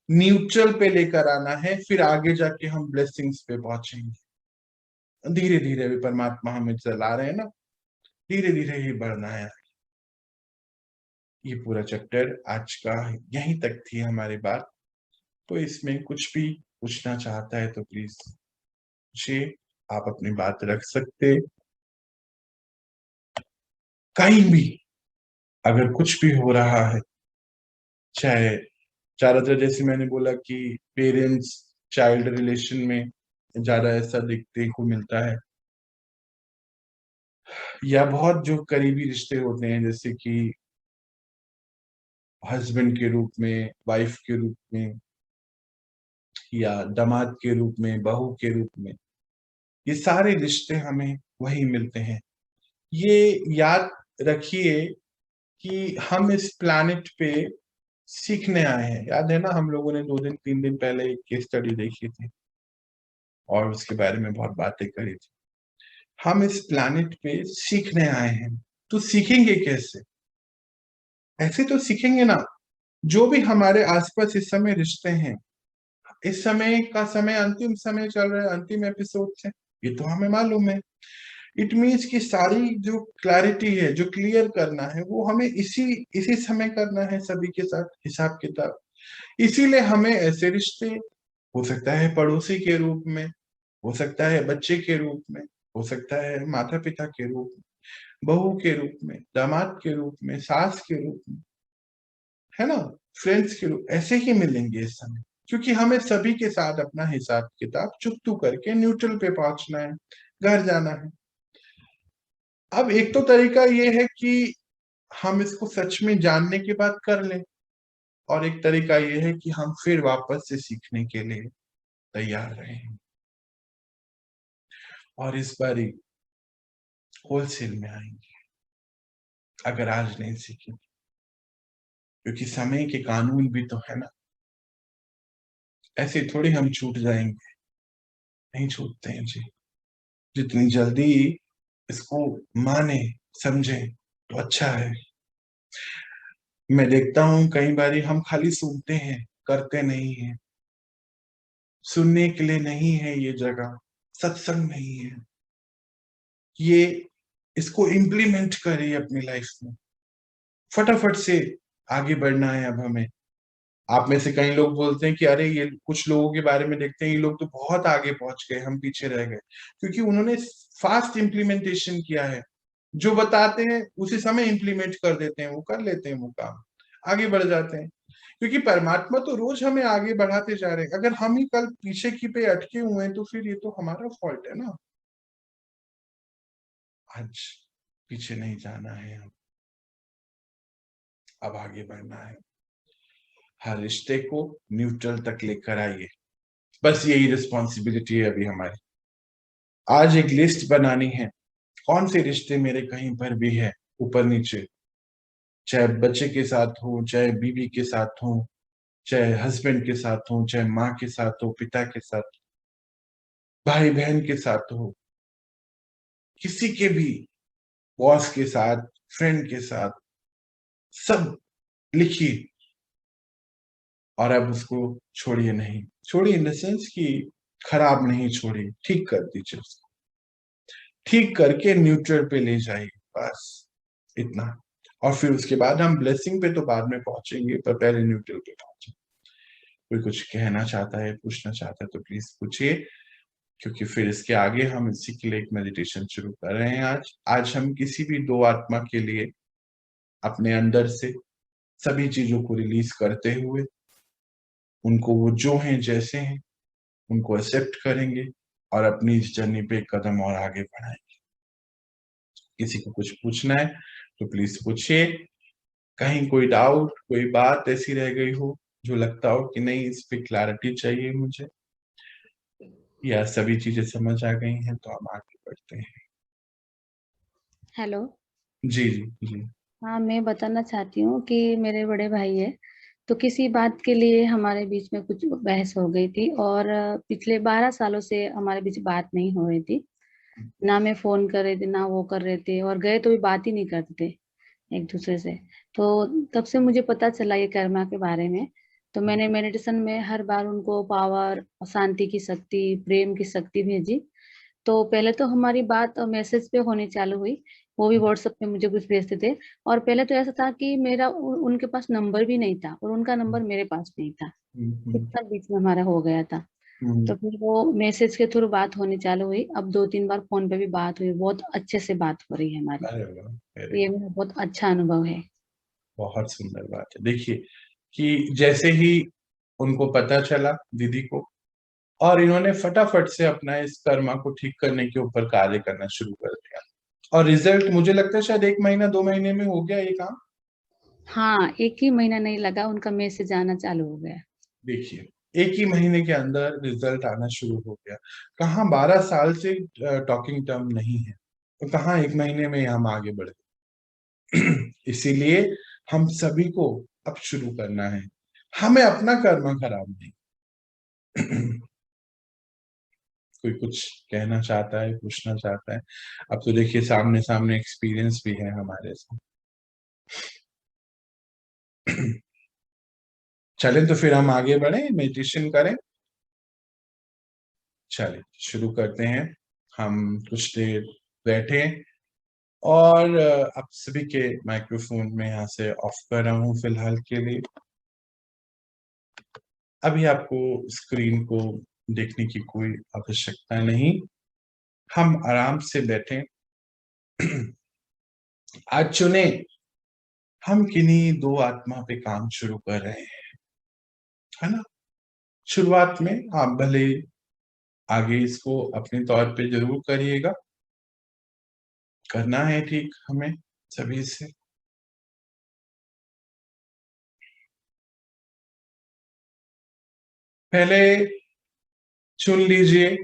न्यूट्रल पे लेकर आना है, फिर आगे जाके हम ब्लेसिंग्स पे पहुंचेंगे। धीरे धीरे भी परमात्मा हमें चला रहे हैं ना, धीरे धीरे ही बढ़ना है। ये पूरा चैप्टर आज का यहीं तक थी हमारी बात। तो इसमें कुछ भी पूछना चाहता है तो प्लीज पूछिए, आप अपनी बात रख सकते। कहीं भी अगर कुछ भी हो रहा है, चाहे ज्यादातर जैसे मैंने बोला कि पेरेंट्स चाइल्ड रिलेशन में ज्यादा ऐसा देखने को मिलता है, या बहुत जो करीबी रिश्ते होते हैं जैसे कि हस्बैंड के रूप में, वाइफ के रूप में, या दामाद के रूप में, बहू के रूप में, ये सारे रिश्ते हमें वही मिलते हैं। ये याद रखिए कि हम इस प्लैनेट पे सीखने आए हैं। याद है ना, हम लोगों ने 2 दिन 3 दिन पहले एक केस स्टडी देखी थी और उसके बारे में बहुत बातें करी थी। हम इस प्लैनेट पे सीखने आए हैं, तो सीखेंगे कैसे? ऐसे तो सीखेंगे ना, जो भी हमारे आसपास इस समय रिश्ते हैं, इस समय का समय अंतिम समय चल रहा है, अंतिम एपिसोड है, ये तो हमें मालूम है। इट मीन्स की सारी जो क्लैरिटी है, जो क्लियर करना है, वो हमें इसी इसी समय करना है, सभी के साथ हिसाब किताब। इसीलिए हमें ऐसे रिश्ते, हो सकता है पड़ोसी के रूप में, हो सकता है बच्चे के रूप में, हो सकता है माता पिता के रूप में, बहू के रूप में, दामाद के रूप में, सास के रूप में, है ना, फ्रेंड्स के रूप, ऐसे ही मिलेंगे इस समय। क्योंकि हमें सभी के साथ अपना हिसाब किताब चुकतू करके न्यूट्रल पे पहुंचना है, घर जाना है। अब एक तो तरीका ये है कि हम इसको सच में जानने के बाद कर लें, और एक तरीका ये है कि हम फिर वापस से सीखने के लिए तैयार रहें, और इस बार होलसेल में आएंगे अगर आज नहीं सीखें। क्योंकि समय के कानून भी तो है ना, ऐसे थोड़ी हम छूट जाएंगे, नहीं छूटते हैं जी। जितनी जल्दी इसको माने समझे तो अच्छा है। मैं देखता हूं कई बारी हम खाली सुनते हैं, करते नहीं है। सुनने के लिए नहीं है ये जगह, सत्संग नहीं है ये। इसको इम्प्लीमेंट करिए अपनी लाइफ में, फटाफट से आगे बढ़ना है अब हमें। आप में से कई लोग बोलते हैं कि अरे ये, कुछ लोगों के बारे में देखते हैं ये लोग तो बहुत आगे पहुंच गए, हम पीछे रह गए, क्योंकि उन्होंने फास्ट इम्प्लीमेंटेशन किया है। जो बताते हैं उसी समय इम्प्लीमेंट कर देते हैं, वो कर लेते हैं वो काम, आगे बढ़ जाते हैं। क्योंकि परमात्मा तो रोज हमें आगे बढ़ाते जा रहे हैं। अगर हम ही कल पीछे की पे अटके हुए हैं तो फिर ये तो हमारा फॉल्ट है ना। आज पीछे नहीं जाना है, अब आगे बढ़ना है। हर रिश्ते को न्यूट्रल तक लेकर आइए, बस यही रिस्पॉन्सिबिलिटी है अभी हमारी। आज एक लिस्ट बनानी है, कौन से रिश्ते मेरे कहीं पर भी है ऊपर नीचे, चाहे बच्चे के साथ हो, चाहे बीवी के साथ हो, चाहे हस्बैंड के साथ हो, चाहे माँ के साथ हो, पिता के साथ, भाई बहन के साथ हो, किसी के भी, बॉस के साथ, फ्रेंड के साथ, सब लिखिए। और अब उसको छोड़िए नहीं, छोड़िए इन द सेंस कि खराब नहीं छोड़िए, ठीक कर दीजिए उसको, ठीक करके न्यूट्रल पे ले जाइए, बस इतना। और फिर उसके बाद हम ब्लेसिंग पे तो बाद में पहुंचेंगे, पर पहले न्यूट्रल पे पहुंचे। कोई कुछ कहना चाहता है, पूछना चाहता है तो प्लीज पूछिए, क्योंकि फिर इसके आगे हम इसी के लिए एक मेडिटेशन शुरू कर रहे हैं। आज हम किसी भी दो आत्मा के लिए अपने अंदर से सभी चीजों को रिलीज करते हुए, उनको वो जो हैं जैसे हैं उनको एक्सेप्ट करेंगे, और अपनी इस जर्नी पे एक कदम और आगे बढ़ाएंगे। किसी को कुछ पूछना है तो प्लीज पूछिए। कहीं कोई डाउट, कोई बात ऐसी रह गई हो जो लगता हो कि नहीं इस पे क्लैरिटी चाहिए मुझे, या सभी चीजें समझ आ गई हैं, तो हम आगे बढ़ते हैं। हेलो। जी जी जी। हाँ, मैं बताना चाहती हूँ कि मेरे बड़े भाई है, तो किसी बात के लिए हमारे बीच में कुछ बहस हो गई थी और पिछले 12 सालों से हमारे बीच बात नहीं हो रही थी। ना मैं फोन कर रही थी, ना वो कर रहे थे, और गए तो भी बात ही नहीं करते थे एक दूसरे से। तो तब से मुझे पता चला ये कर्मा के बारे में। तो मैंने मेडिटेशन में हर बार उनको पावर, शांति की शक्ति, प्रेम की शक्ति भेजी। तो पहले तो हमारी बात मैसेज पे होनी चालू हुई। वो भी व्हाट्सएप पे मुझे कुछ भेजते थे। और पहले तो ऐसा था कि मेरा उनके पास नंबर भी नहीं था और उनका नंबर मेरे पास नहीं था। हम्म, इतना बीच में हमारा हो गया था। तो हम्म, फिर वो मैसेज के थ्रू बात होनी चालू हुई। अब 2-3 बार फोन पे भी बात हुई, बहुत अच्छे से बात हो रही है हमारी। अरे वाह, वेरी ये गुड। मेरा बहुत अच्छा अनुभव है। बहुत सुंदर बात है। देखिए कि जैसे ही उनको पता चला दीदी को, और इन्होंने फटाफट से अपना इस कर्मा को ठीक करने के ऊपर कार्य करना शुरू कर दिया, और रिजल्ट मुझे लगता है शायद 1 महीना 2 महीने में हो गया ये काम। हाँ, 1 ही महीना नहीं लगा, उनका मैसेज आना चालू हो गया। देखिए 1 ही महीने के अंदर रिजल्ट आना शुरू हो गया। कहाँ 12 साल से टॉकिंग टर्म नहीं है, तो कहाँ 1 महीने में हम आगे बढ़ गए। इसीलिए हम सभी को अब शुरू करना है, हमें अपना कर्म खराब नहीं। कोई कुछ कहना चाहता है, पूछना चाहता है? अब तो देखिए सामने सामने एक्सपीरियंस भी है हमारे साथ। चलें तो फिर हम आगे बढ़े, मेडिटेशन करें। चलिए शुरू करते हैं। हम कुछ देर बैठे, और आप सभी के माइक्रोफोन में यहाँ से ऑफ कर रहा हूँ फिलहाल के लिए। अभी आपको स्क्रीन को देखने की कोई आवश्यकता नहीं, हम आराम से बैठे। आज चुने हम किन्हीं दो आत्मा पे काम शुरू कर रहे हैं, है ना। शुरुआत में आप भले आगे इसको अपने तौर पे जरूर करिएगा, करना है ठीक हमें सभी से। पहले चुन लीजिए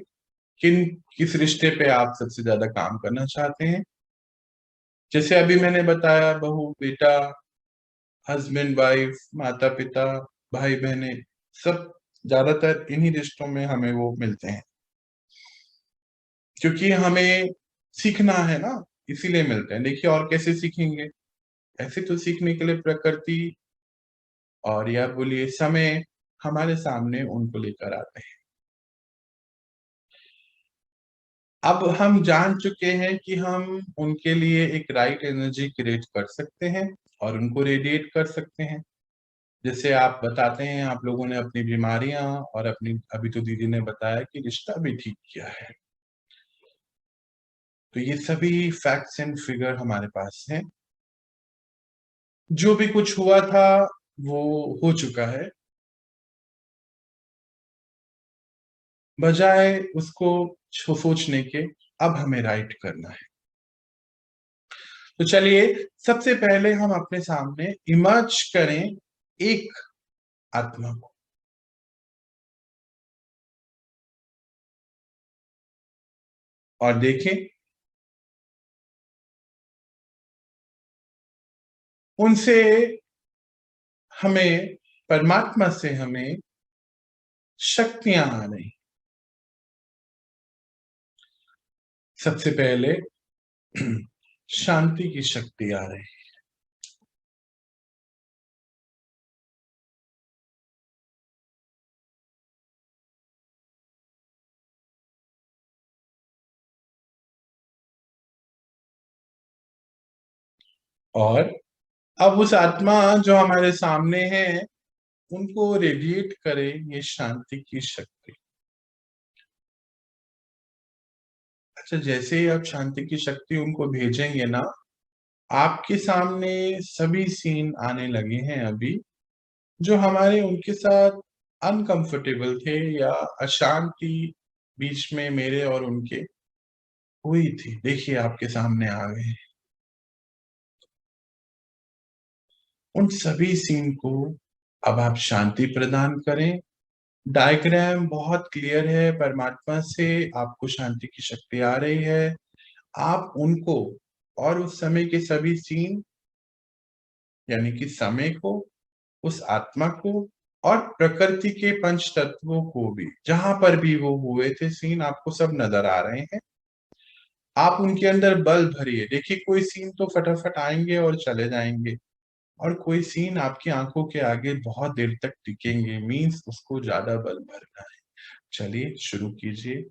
किस रिश्ते पे आप सबसे ज्यादा काम करना चाहते हैं। जैसे अभी मैंने बताया, बहू बेटा, हस्बैंड वाइफ, माता पिता, भाई बहने, सब ज्यादातर इन्हीं रिश्तों में हमें वो मिलते हैं, क्योंकि हमें सीखना है ना, इसीलिए मिलते हैं। देखिए और कैसे सीखेंगे, ऐसे तो सीखने के लिए प्रकृति और या बोलिए समय हमारे सामने उनको लेकर आते हैं। अब हम जान चुके हैं कि हम उनके लिए एक राइट एनर्जी क्रिएट कर सकते हैं और उनको रेडिएट कर सकते हैं। जैसे आप बताते हैं आप लोगों ने अपनी बीमारियां, और अपनी अभी तो दीदी ने बताया कि रिश्ता भी ठीक किया है। तो ये सभी फैक्ट्स एंड फिगर हमारे पास हैं। जो भी कुछ हुआ था वो हो चुका है, बजाय उसको सोचने के अब हमें राइट करना है। तो चलिए सबसे पहले हम अपने सामने इमर्ज करें एक आत्मा को, और देखें उनसे हमें, परमात्मा से हमें शक्तियां आ रही। सबसे पहले शांति की शक्ति आ रही, और अब उस आत्मा जो हमारे सामने है उनको रेडिएट करे ये शांति की शक्ति। अच्छा, जैसे ही आप शांति की शक्ति उनको भेजेंगे ना, आपके सामने सभी सीन आने लगे हैं अभी, जो हमारे उनके साथ अनकंफर्टेबल थे, या अशांति बीच में मेरे और उनके हुई थी। देखिए आपके सामने आ गए। उन सभी सीन को अब आप शांति प्रदान करें। डायग्राम बहुत क्लियर है, परमात्मा से आपको शांति की शक्ति आ रही है। आप उनको और उस समय के सभी सीन, यानी कि समय को, उस आत्मा को और प्रकृति के पंच तत्वों को भी, जहां पर भी वो हुए थे सीन, आपको सब नजर आ रहे हैं। आप उनके अंदर बल भरिए। देखिए, कोई सीन तो फटाफट आएंगे और चले जाएंगे, और कोई सीन आपकी आंखों के आगे बहुत देर तक टिकेंगे, मीन्स उसको ज्यादा बल भरना है। चलिए शुरू कीजिए।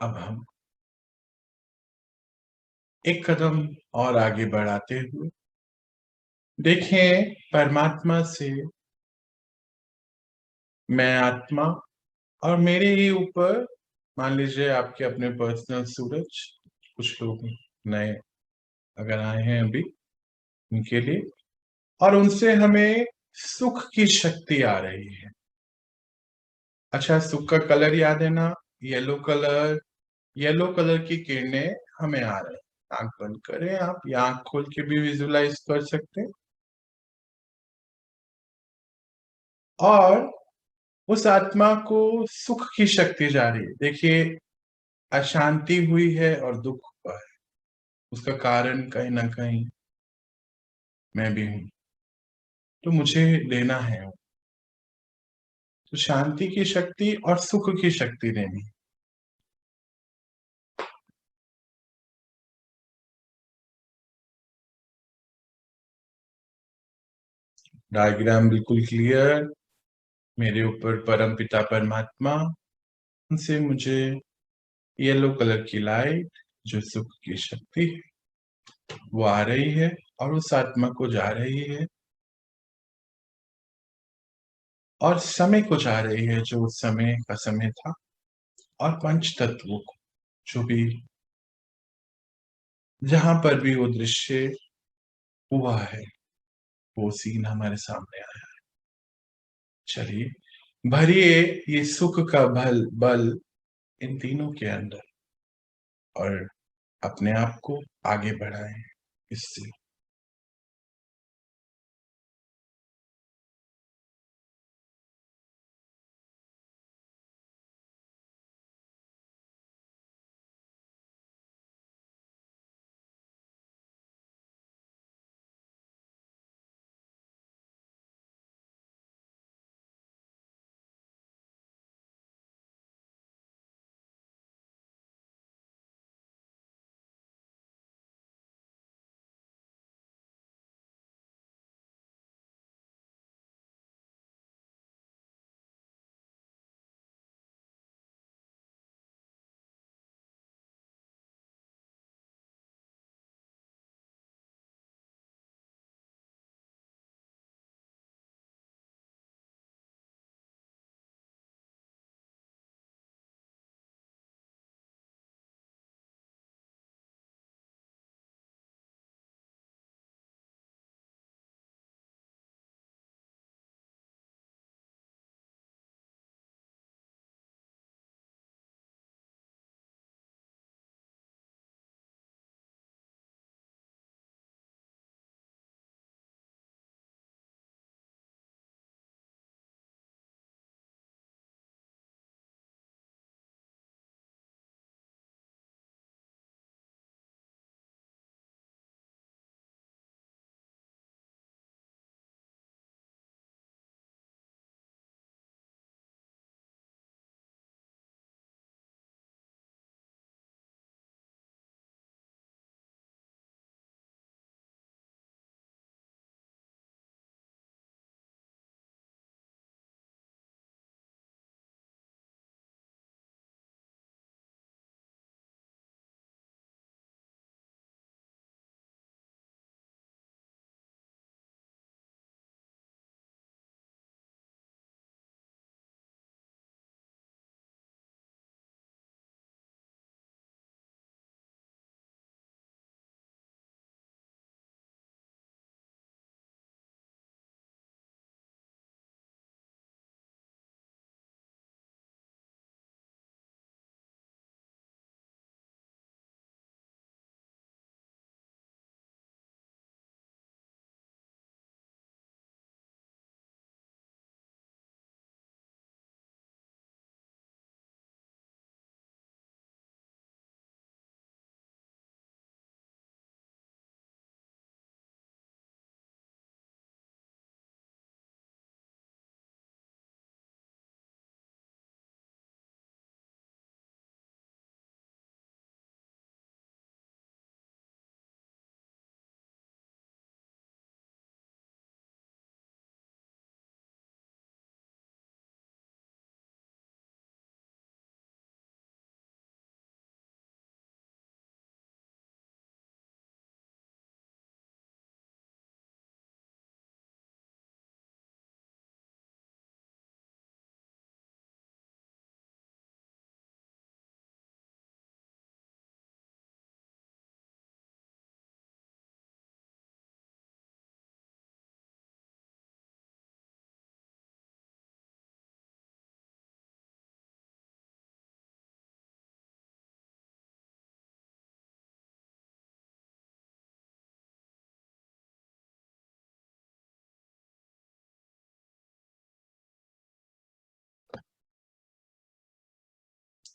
अब हम एक कदम और आगे बढ़ाते हुए देखें, परमात्मा से मैं आत्मा और मेरे ही ऊपर, मान लीजिए आपके अपने पर्सनल सूरज, कुछ लोग नए अगर आए हैं अभी, उनके लिए, और उनसे हमें सुख की शक्ति आ रही है। अच्छा, सुख का कलर याद है ना? Yellow colour. येलो कलर की किरणें हमें आ रही है। आंख बंद करें आप, या आंख खोल के भी विजुलाइज कर सकते हैं। और उस आत्मा को सुख की शक्ति जा रही है। देखिए, अशांति हुई है और दुख हुआ है, उसका कारण कहीं ना कहीं मैं भी हूँ, तो मुझे लेना है। तो शांति की शक्ति और सुख की शक्ति देनी। डायग्राम बिल्कुल क्लियर। मेरे ऊपर परम पिता परमात्मा, उनसे मुझे येलो कलर की लाइट जो सुख की शक्ति है वो आ रही है और उस आत्मा को जा रही है, और समय को जा रही है जो उस समय का समय था, और पंच तत्वों को जो भी जहां पर भी वो दृश्य हुआ है, वो सीन हमारे सामने आया है। चलिए भरिए ये सुख का बल इन तीनों के अंदर, और अपने आप को आगे बढ़ाएं इससे।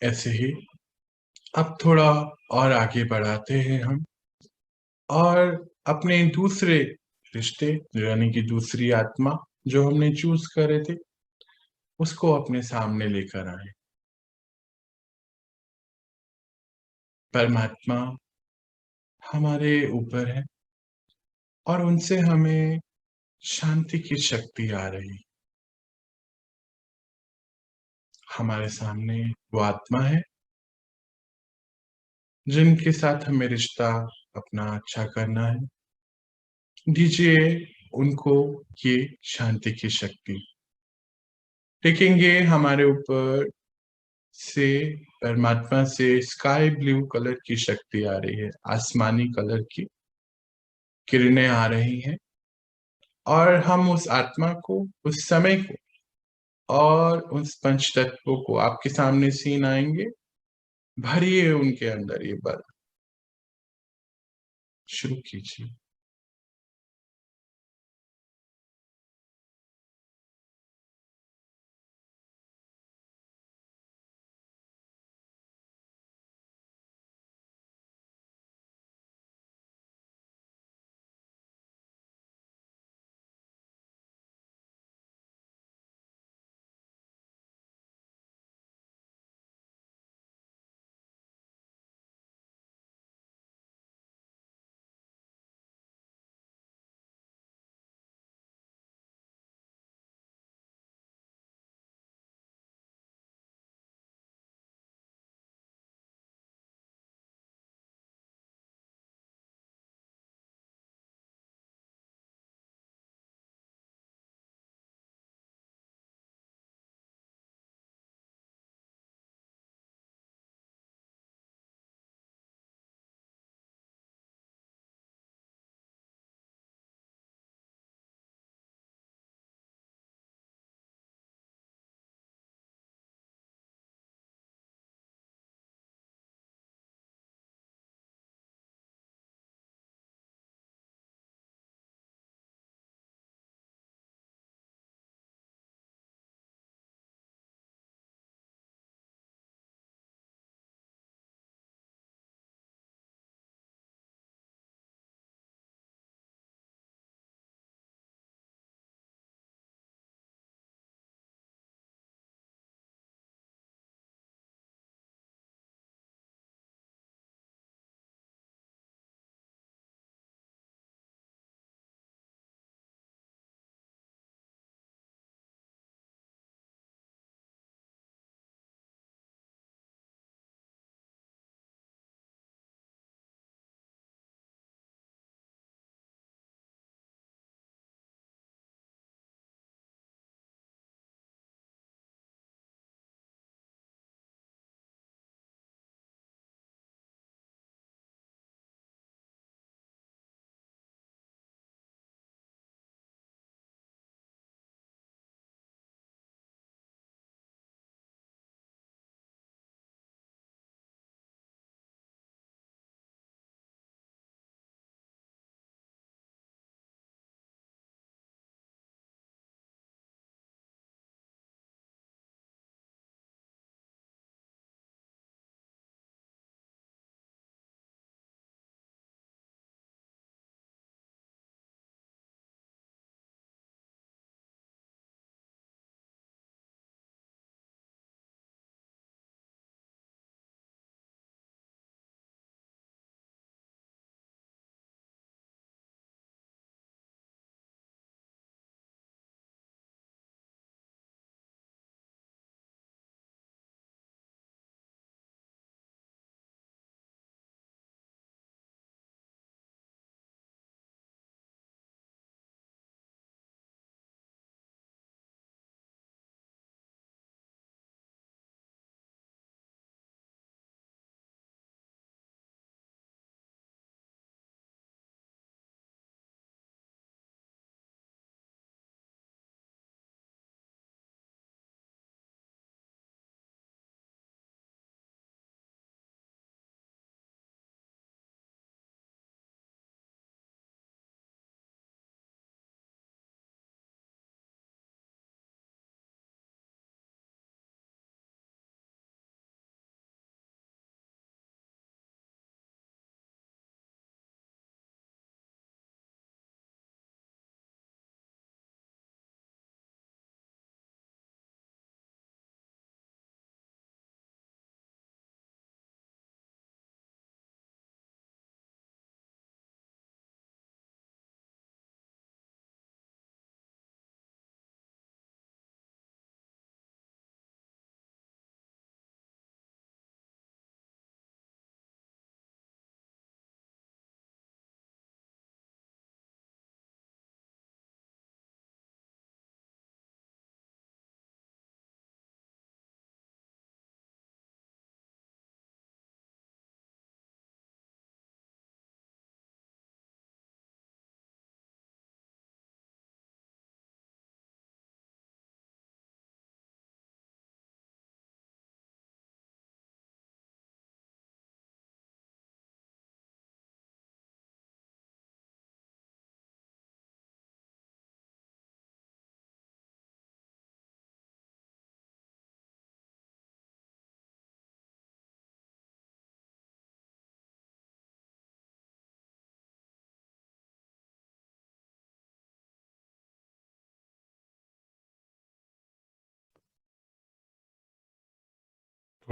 ऐसे ही अब थोड़ा और आगे बढ़ाते हैं हम, और अपने दूसरे रिश्ते यानी कि दूसरी आत्मा जो हमने चूज करे थे, उसको अपने सामने लेकर आए। परमात्मा हमारे ऊपर है और उनसे हमें शांति की शक्ति आ रही। हमारे सामने वो आत्मा है जिनके साथ हमें रिश्ता अपना अच्छा करना है। दीजिए उनको ये शांति की शक्ति। देखेंगे हमारे ऊपर से परमात्मा से स्काई ब्लू कलर की शक्ति आ रही है, आसमानी कलर की किरणें आ रही हैं और हम उस आत्मा को, उस समय को और उस पंच तत्वों को आपके सामने सीन आएंगे। भरिए उनके अंदर ये बल। शुरू कीजिए।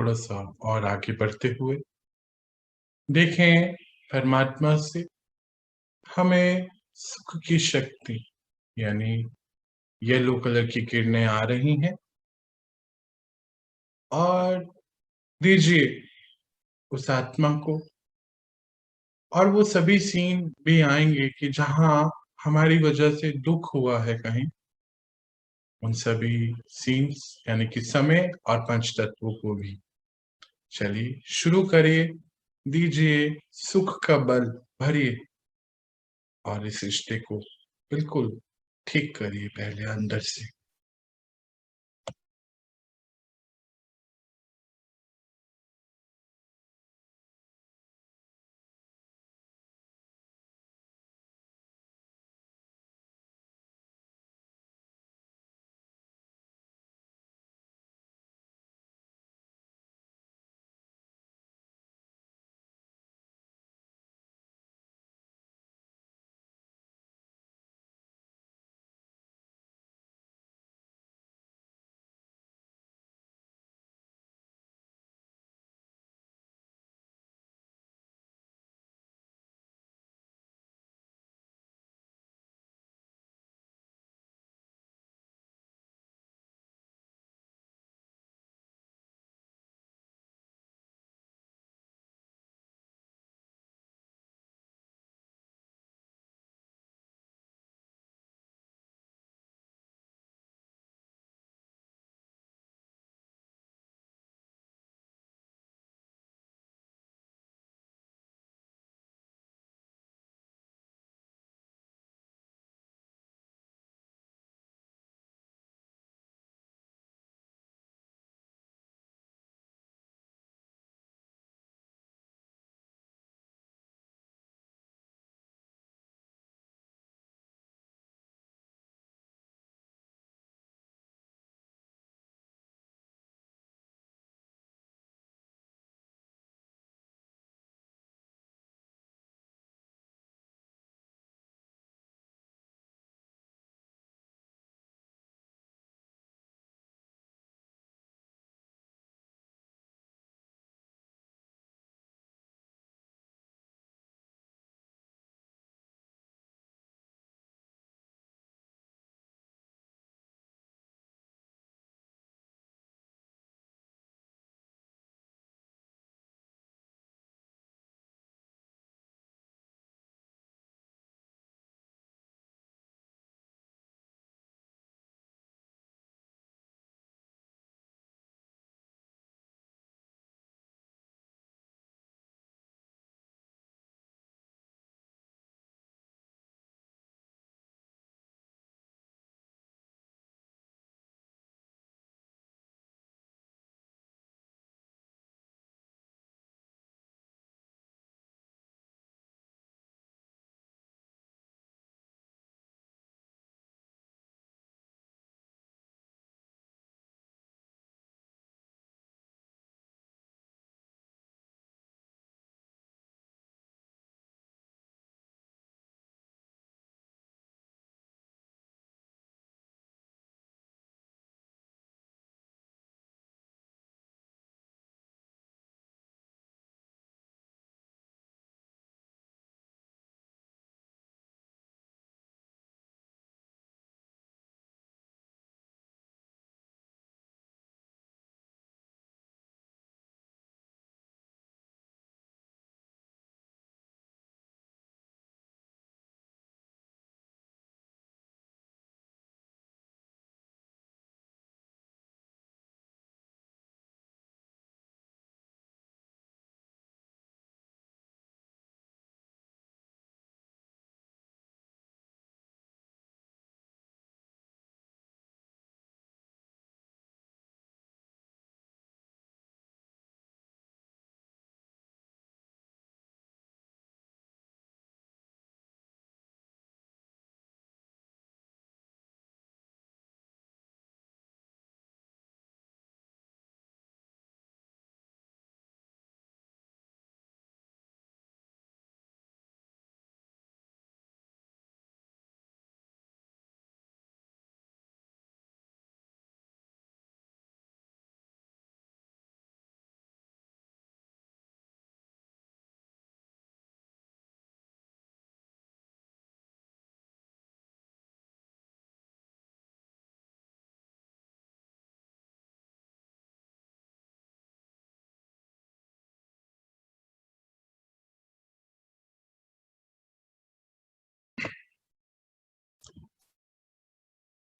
थोड़ा-सा और आगे बढ़ते हुए देखें परमात्मा से हमें सुख की शक्ति यानी येलो कलर की किरणें आ रही हैं और दीजिए उस आत्मा को और वो सभी सीन भी आएँगे कि जहाँ हमारी वजह से दुःख हुआ है कहीं, उन सभी सीन्स यानी कि समय और पंचतत्वों को भी। चलिए शुरू करिए, दीजिए सुख का बल भरिए और इस रिश्ते को बिल्कुल ठीक करिए पहले अंदर से।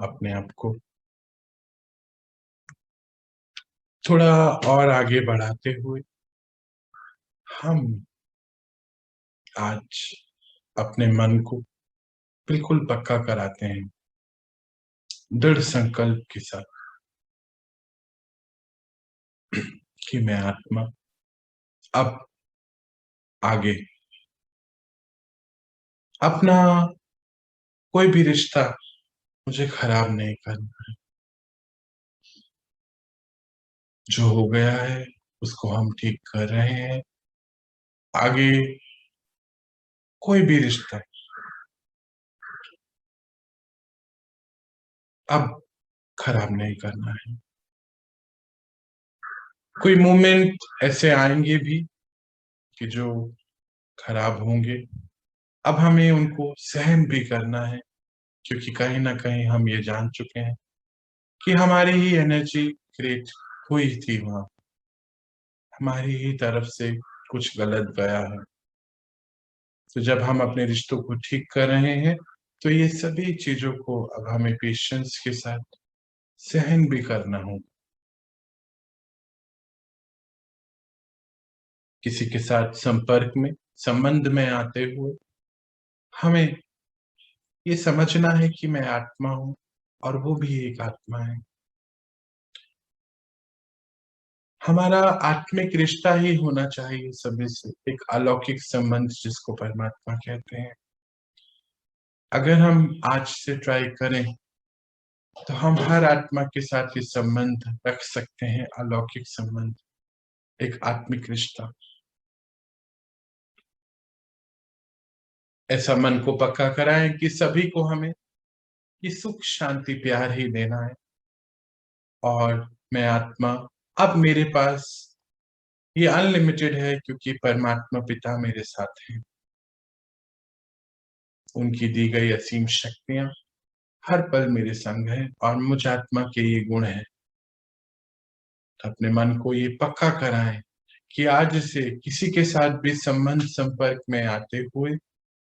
अपने आप को थोड़ा और आगे बढ़ाते हुए हम आज अपने मन को बिल्कुल पक्का कराते हैं दृढ़ संकल्प के साथ कि मैं आत्मा अब आगे अपना कोई भी रिश्ता मुझे खराब नहीं करना है। जो हो गया है उसको हम ठीक कर रहे हैं। आगे कोई भी रिश्ता अब खराब नहीं करना है। कोई मोमेंट ऐसे आएंगे भी कि जो खराब होंगे, अब हमें उनको सहन भी करना है, क्योंकि कहीं ना कहीं हम ये जान चुके हैं कि हमारी ही एनर्जी क्रिएट हुई थी वहां, हमारी ही तरफ से कुछ गलत गया है। तो जब हम अपने रिश्तों को ठीक कर रहे हैं तो ये सभी चीजों को अब हमें पेशेंस के साथ सहन भी करना होगा। किसी के साथ संपर्क में, संबंध में आते हुए हमें ये समझना है कि मैं आत्मा हूं और वो भी एक आत्मा है। हमारा आत्मिक रिश्ता ही होना चाहिए सभी से, एक अलौकिक संबंध जिसको परमात्मा कहते हैं। अगर हम आज से ट्राई करें तो हम हर आत्मा के साथ ये संबंध रख सकते हैं, अलौकिक संबंध, एक आत्मिक रिश्ता। ऐसा मन को पक्का कराएं कि सभी को हमें ये सुख शांति प्यार ही देना है। और मैं आत्मा अब मेरे पास ये अनलिमिटेड है, क्योंकि परमात्मा पिता मेरे साथ हैं। उनकी दी गई असीम शक्तियां हर पल मेरे संग है और मुझ आत्मा के ये गुण है। अपने मन को ये पक्का कराएं कि आज से किसी के साथ भी संबंध संपर्क में आते हुए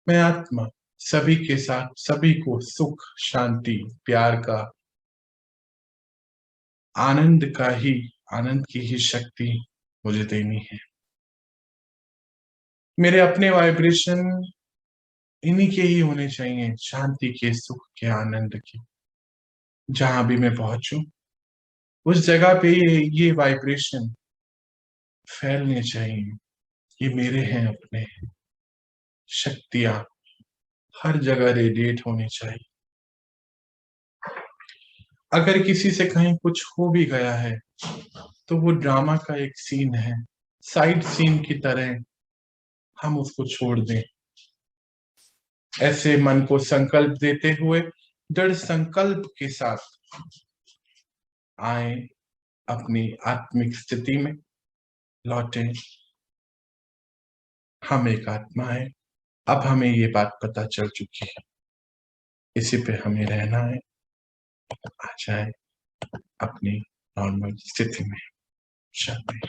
मैं आत्मा सभी के साथ सभी को सुख शांति प्यार का, आनंद का ही, आनंद की ही शक्ति मुझे देनी है। मेरे अपने वाइब्रेशन इन्हीं के ही होने चाहिए, शांति के, सुख के, आनंद के। जहां भी मैं पहुंचूं उस जगह पे ये वाइब्रेशन फैलने चाहिए। ये मेरे हैं अपने, शक्तियां हर जगह रेडिएट होनी चाहिए। अगर किसी से कहीं कुछ हो भी गया है तो वो ड्रामा का एक सीन है, साइड सीन की तरह हम उसको छोड़ दें। ऐसे मन को संकल्प देते हुए दृढ़ संकल्प के साथ आए, अपनी आत्मिक स्थिति में लौटे। हम एक आत्मा है, अब हमें ये बात पता चल चुकी है, इसी पे हमें रहना है। आ जाए अपनी नॉर्मल स्थिति में, शांति।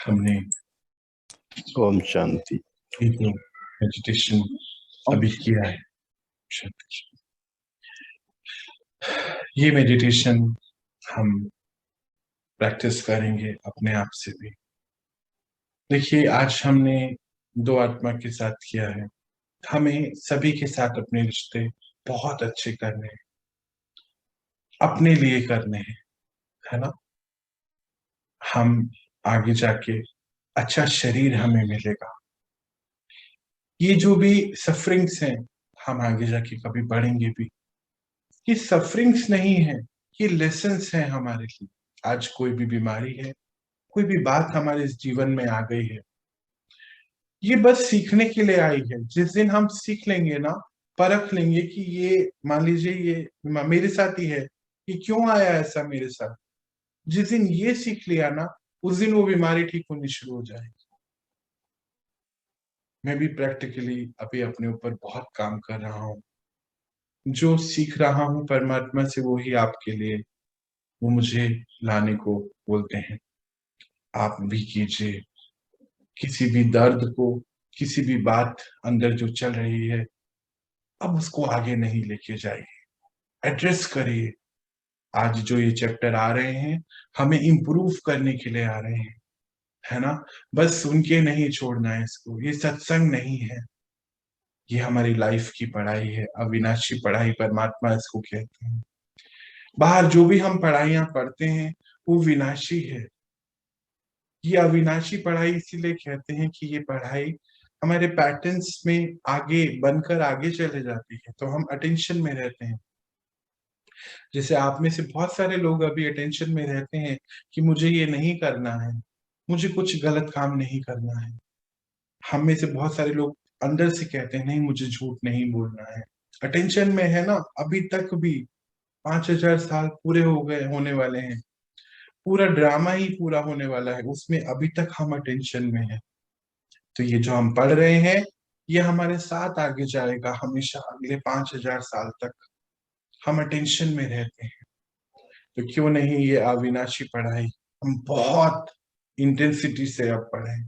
हमने ओम शांति ये तो मेडिटेशन अभी किया है, ये मेडिटेशन हम प्रैक्टिस करेंगे अपने आप से भी। देखिए, आज हमने दो आत्मा के साथ किया है, हमें सभी के साथ अपने रिश्ते बहुत अच्छे करने हैं, अपने लिए करने हैं, है ना। हम आगे जाके अच्छा शरीर हमें मिलेगा। ये जो भी सफरिंग्स हैं हम आगे जाके कभी बढ़ेंगे भी। ये सफरिंग्स नहीं है, ये लेसन्स हैं हमारे लिए। आज कोई भी बीमारी है, कोई भी बात हमारे इस जीवन में आ गई है, ये बस सीखने के लिए आई है। जिस दिन हम सीख लेंगे ना, परख लेंगे कि ये, मान लीजिए ये मेरे साथ ही है, ये क्यों आया ऐसा मेरे साथ, जिस दिन ये सीख लिया ना, उस दिन वो बीमारी ठीक होनी शुरू हो जाएगी। मैं भी प्रैक्टिकली अभी अपने ऊपर बहुत काम कर रहा हूँ। जो सीख रहा हूँ परमात्मा से वो ही आपके लिए, वो मुझे लाने को बोलते हैं। आप भी कीजिए। किसी भी दर्द को, किसी भी बात अंदर जो चल रही है, अब उसको आगे नहीं लेके जाइए, एड्रेस करिए। आज जो ये चैप्टर आ रहे हैं हमें इम्प्रूव करने के लिए आ रहे हैं, है ना। बस सुन के नहीं छोड़ना है इसको, ये सत्संग नहीं है, ये हमारी लाइफ की पढ़ाई है, अविनाशी पढ़ाई परमात्मा इसको कहते हैं। बाहर जो भी हम पढ़ाइयां पढ़ते हैं वो विनाशी है, ये अविनाशी पढ़ाई इसीलिए कहते हैं कि ये पढ़ाई हमारे पैटर्न्स में आगे बनकर आगे चले जाती है, तो हम अटेंशन में रहते हैं। जैसे आप में से बहुत सारे लोग अभी अटेंशन में रहते हैं कि मुझे ये नहीं करना है, मुझे कुछ गलत काम नहीं करना है। हम में से बहुत सारे लोग अंदर से कहते हैं नहीं मुझे झूठ नहीं बोलना है, अटेंशन में है ना। अभी तक भी 5000 साल पूरे हो गए, होने वाले हैं, पूरा ड्रामा ही पूरा होने वाला है, उसमें अभी तक हम अटेंशन में है। तो ये जो हम पढ़ रहे हैं ये हमारे साथ आगे जाएगा हमेशा, अगले 5000 साल तक हम अटेंशन में रहते हैं। तो क्यों नहीं ये अविनाशी पढ़ाई हम बहुत इंटेंसिटी से अब पढ़ें,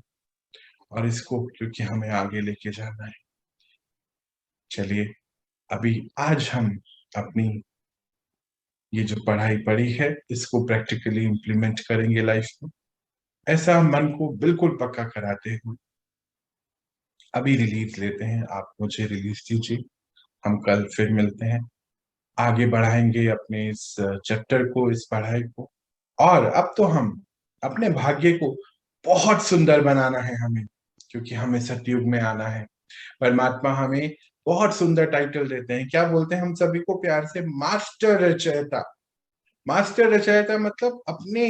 और इसको क्योंकि हमें आगे लेके जाना है। चलिए अभी आज हम अपनी ये जो पढ़ाई पढ़ी है इसको प्रैक्टिकली इम्प्लीमेंट करेंगे लाइफ में, ऐसा मन को बिल्कुल पक्का कराते हुए। अभी रिलीज लेते हैं, आप मुझे रिलीज दीजिए, हम कल फिर मिलते हैं, आगे बढ़ाएंगे अपने इस चैप्टर को, इस पढ़ाई को। और अब तो हम अपने भाग्य को बहुत सुंदर बनाना है हमें, क्योंकि हमें सतयुग में आना है। परमात्मा हमें बहुत सुंदर टाइटल देते हैं, क्या बोलते हैं हम सभी को प्यार से, मास्टर रचयिता। मास्टर रचयिता मतलब अपने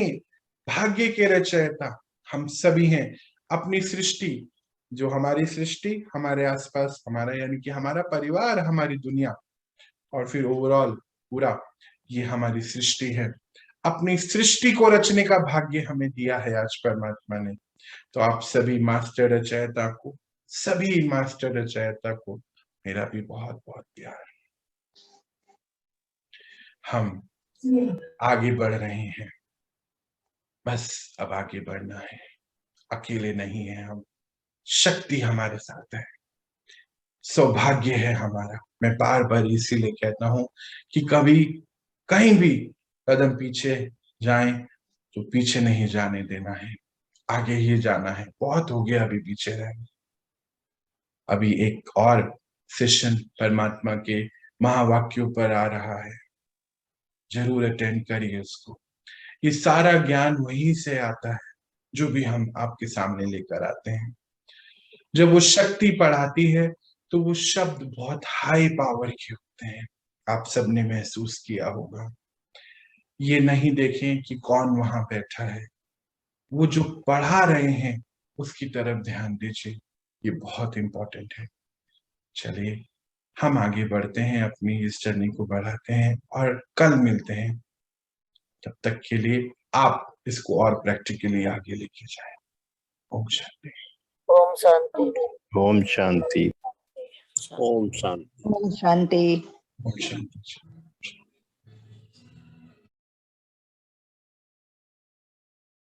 भाग्य के रचयिता हम सभी हैं। अपनी सृष्टि, जो हमारी सृष्टि, हमारे आसपास हमारा यानी कि हमारा परिवार, हमारी दुनिया, और फिर ओवरऑल पूरा ये हमारी सृष्टि है। अपनी सृष्टि को रचने का भाग्य हमें दिया है आज परमात्मा ने। तो आप सभी मास्टर रचयिता को, सभी मास्टर रचयिता को मेरा भी बहुत बहुत प्यार। हम आगे बढ़ रहे हैं, बस अब आगे बढ़ना है, अकेले नहीं है हम, शक्ति हमारे साथ है, सौभाग्य है हमारा। मैं बार बार इसीलिए कहता हूं कि कभी कहीं भी कदम पीछे जाएं तो पीछे नहीं जाने देना है, आगे ही जाना है। बहुत हो गया अभी पीछे रहना। अभी एक और सेशन परमात्मा के महावाक्यों पर आ रहा है, जरूर अटेंड करिए उसको। ये सारा ज्ञान वहीं से आता है जो भी हम आपके सामने लेकर आते हैं। जब वो शक्ति पढ़ाती है तो वो शब्द बहुत हाई पावर के होते हैं, आप सबने महसूस किया होगा। ये नहीं देखें कि कौन वहां बैठा है, वो जो पढ़ा रहे हैं उसकी तरफ ध्यान दीजिए, ये बहुत इंपॉर्टेंट है। चलिए हम आगे बढ़ते हैं, अपनी इस जर्नी को बढ़ाते हैं और कल मिलते हैं। तब तक के लिए आप इसको और प्रैक्टिकली आगे लेके जाएं। ओम शांति। ओम शांति। ओम शांति। ओम शांति। ओम शांति। ओम शांति।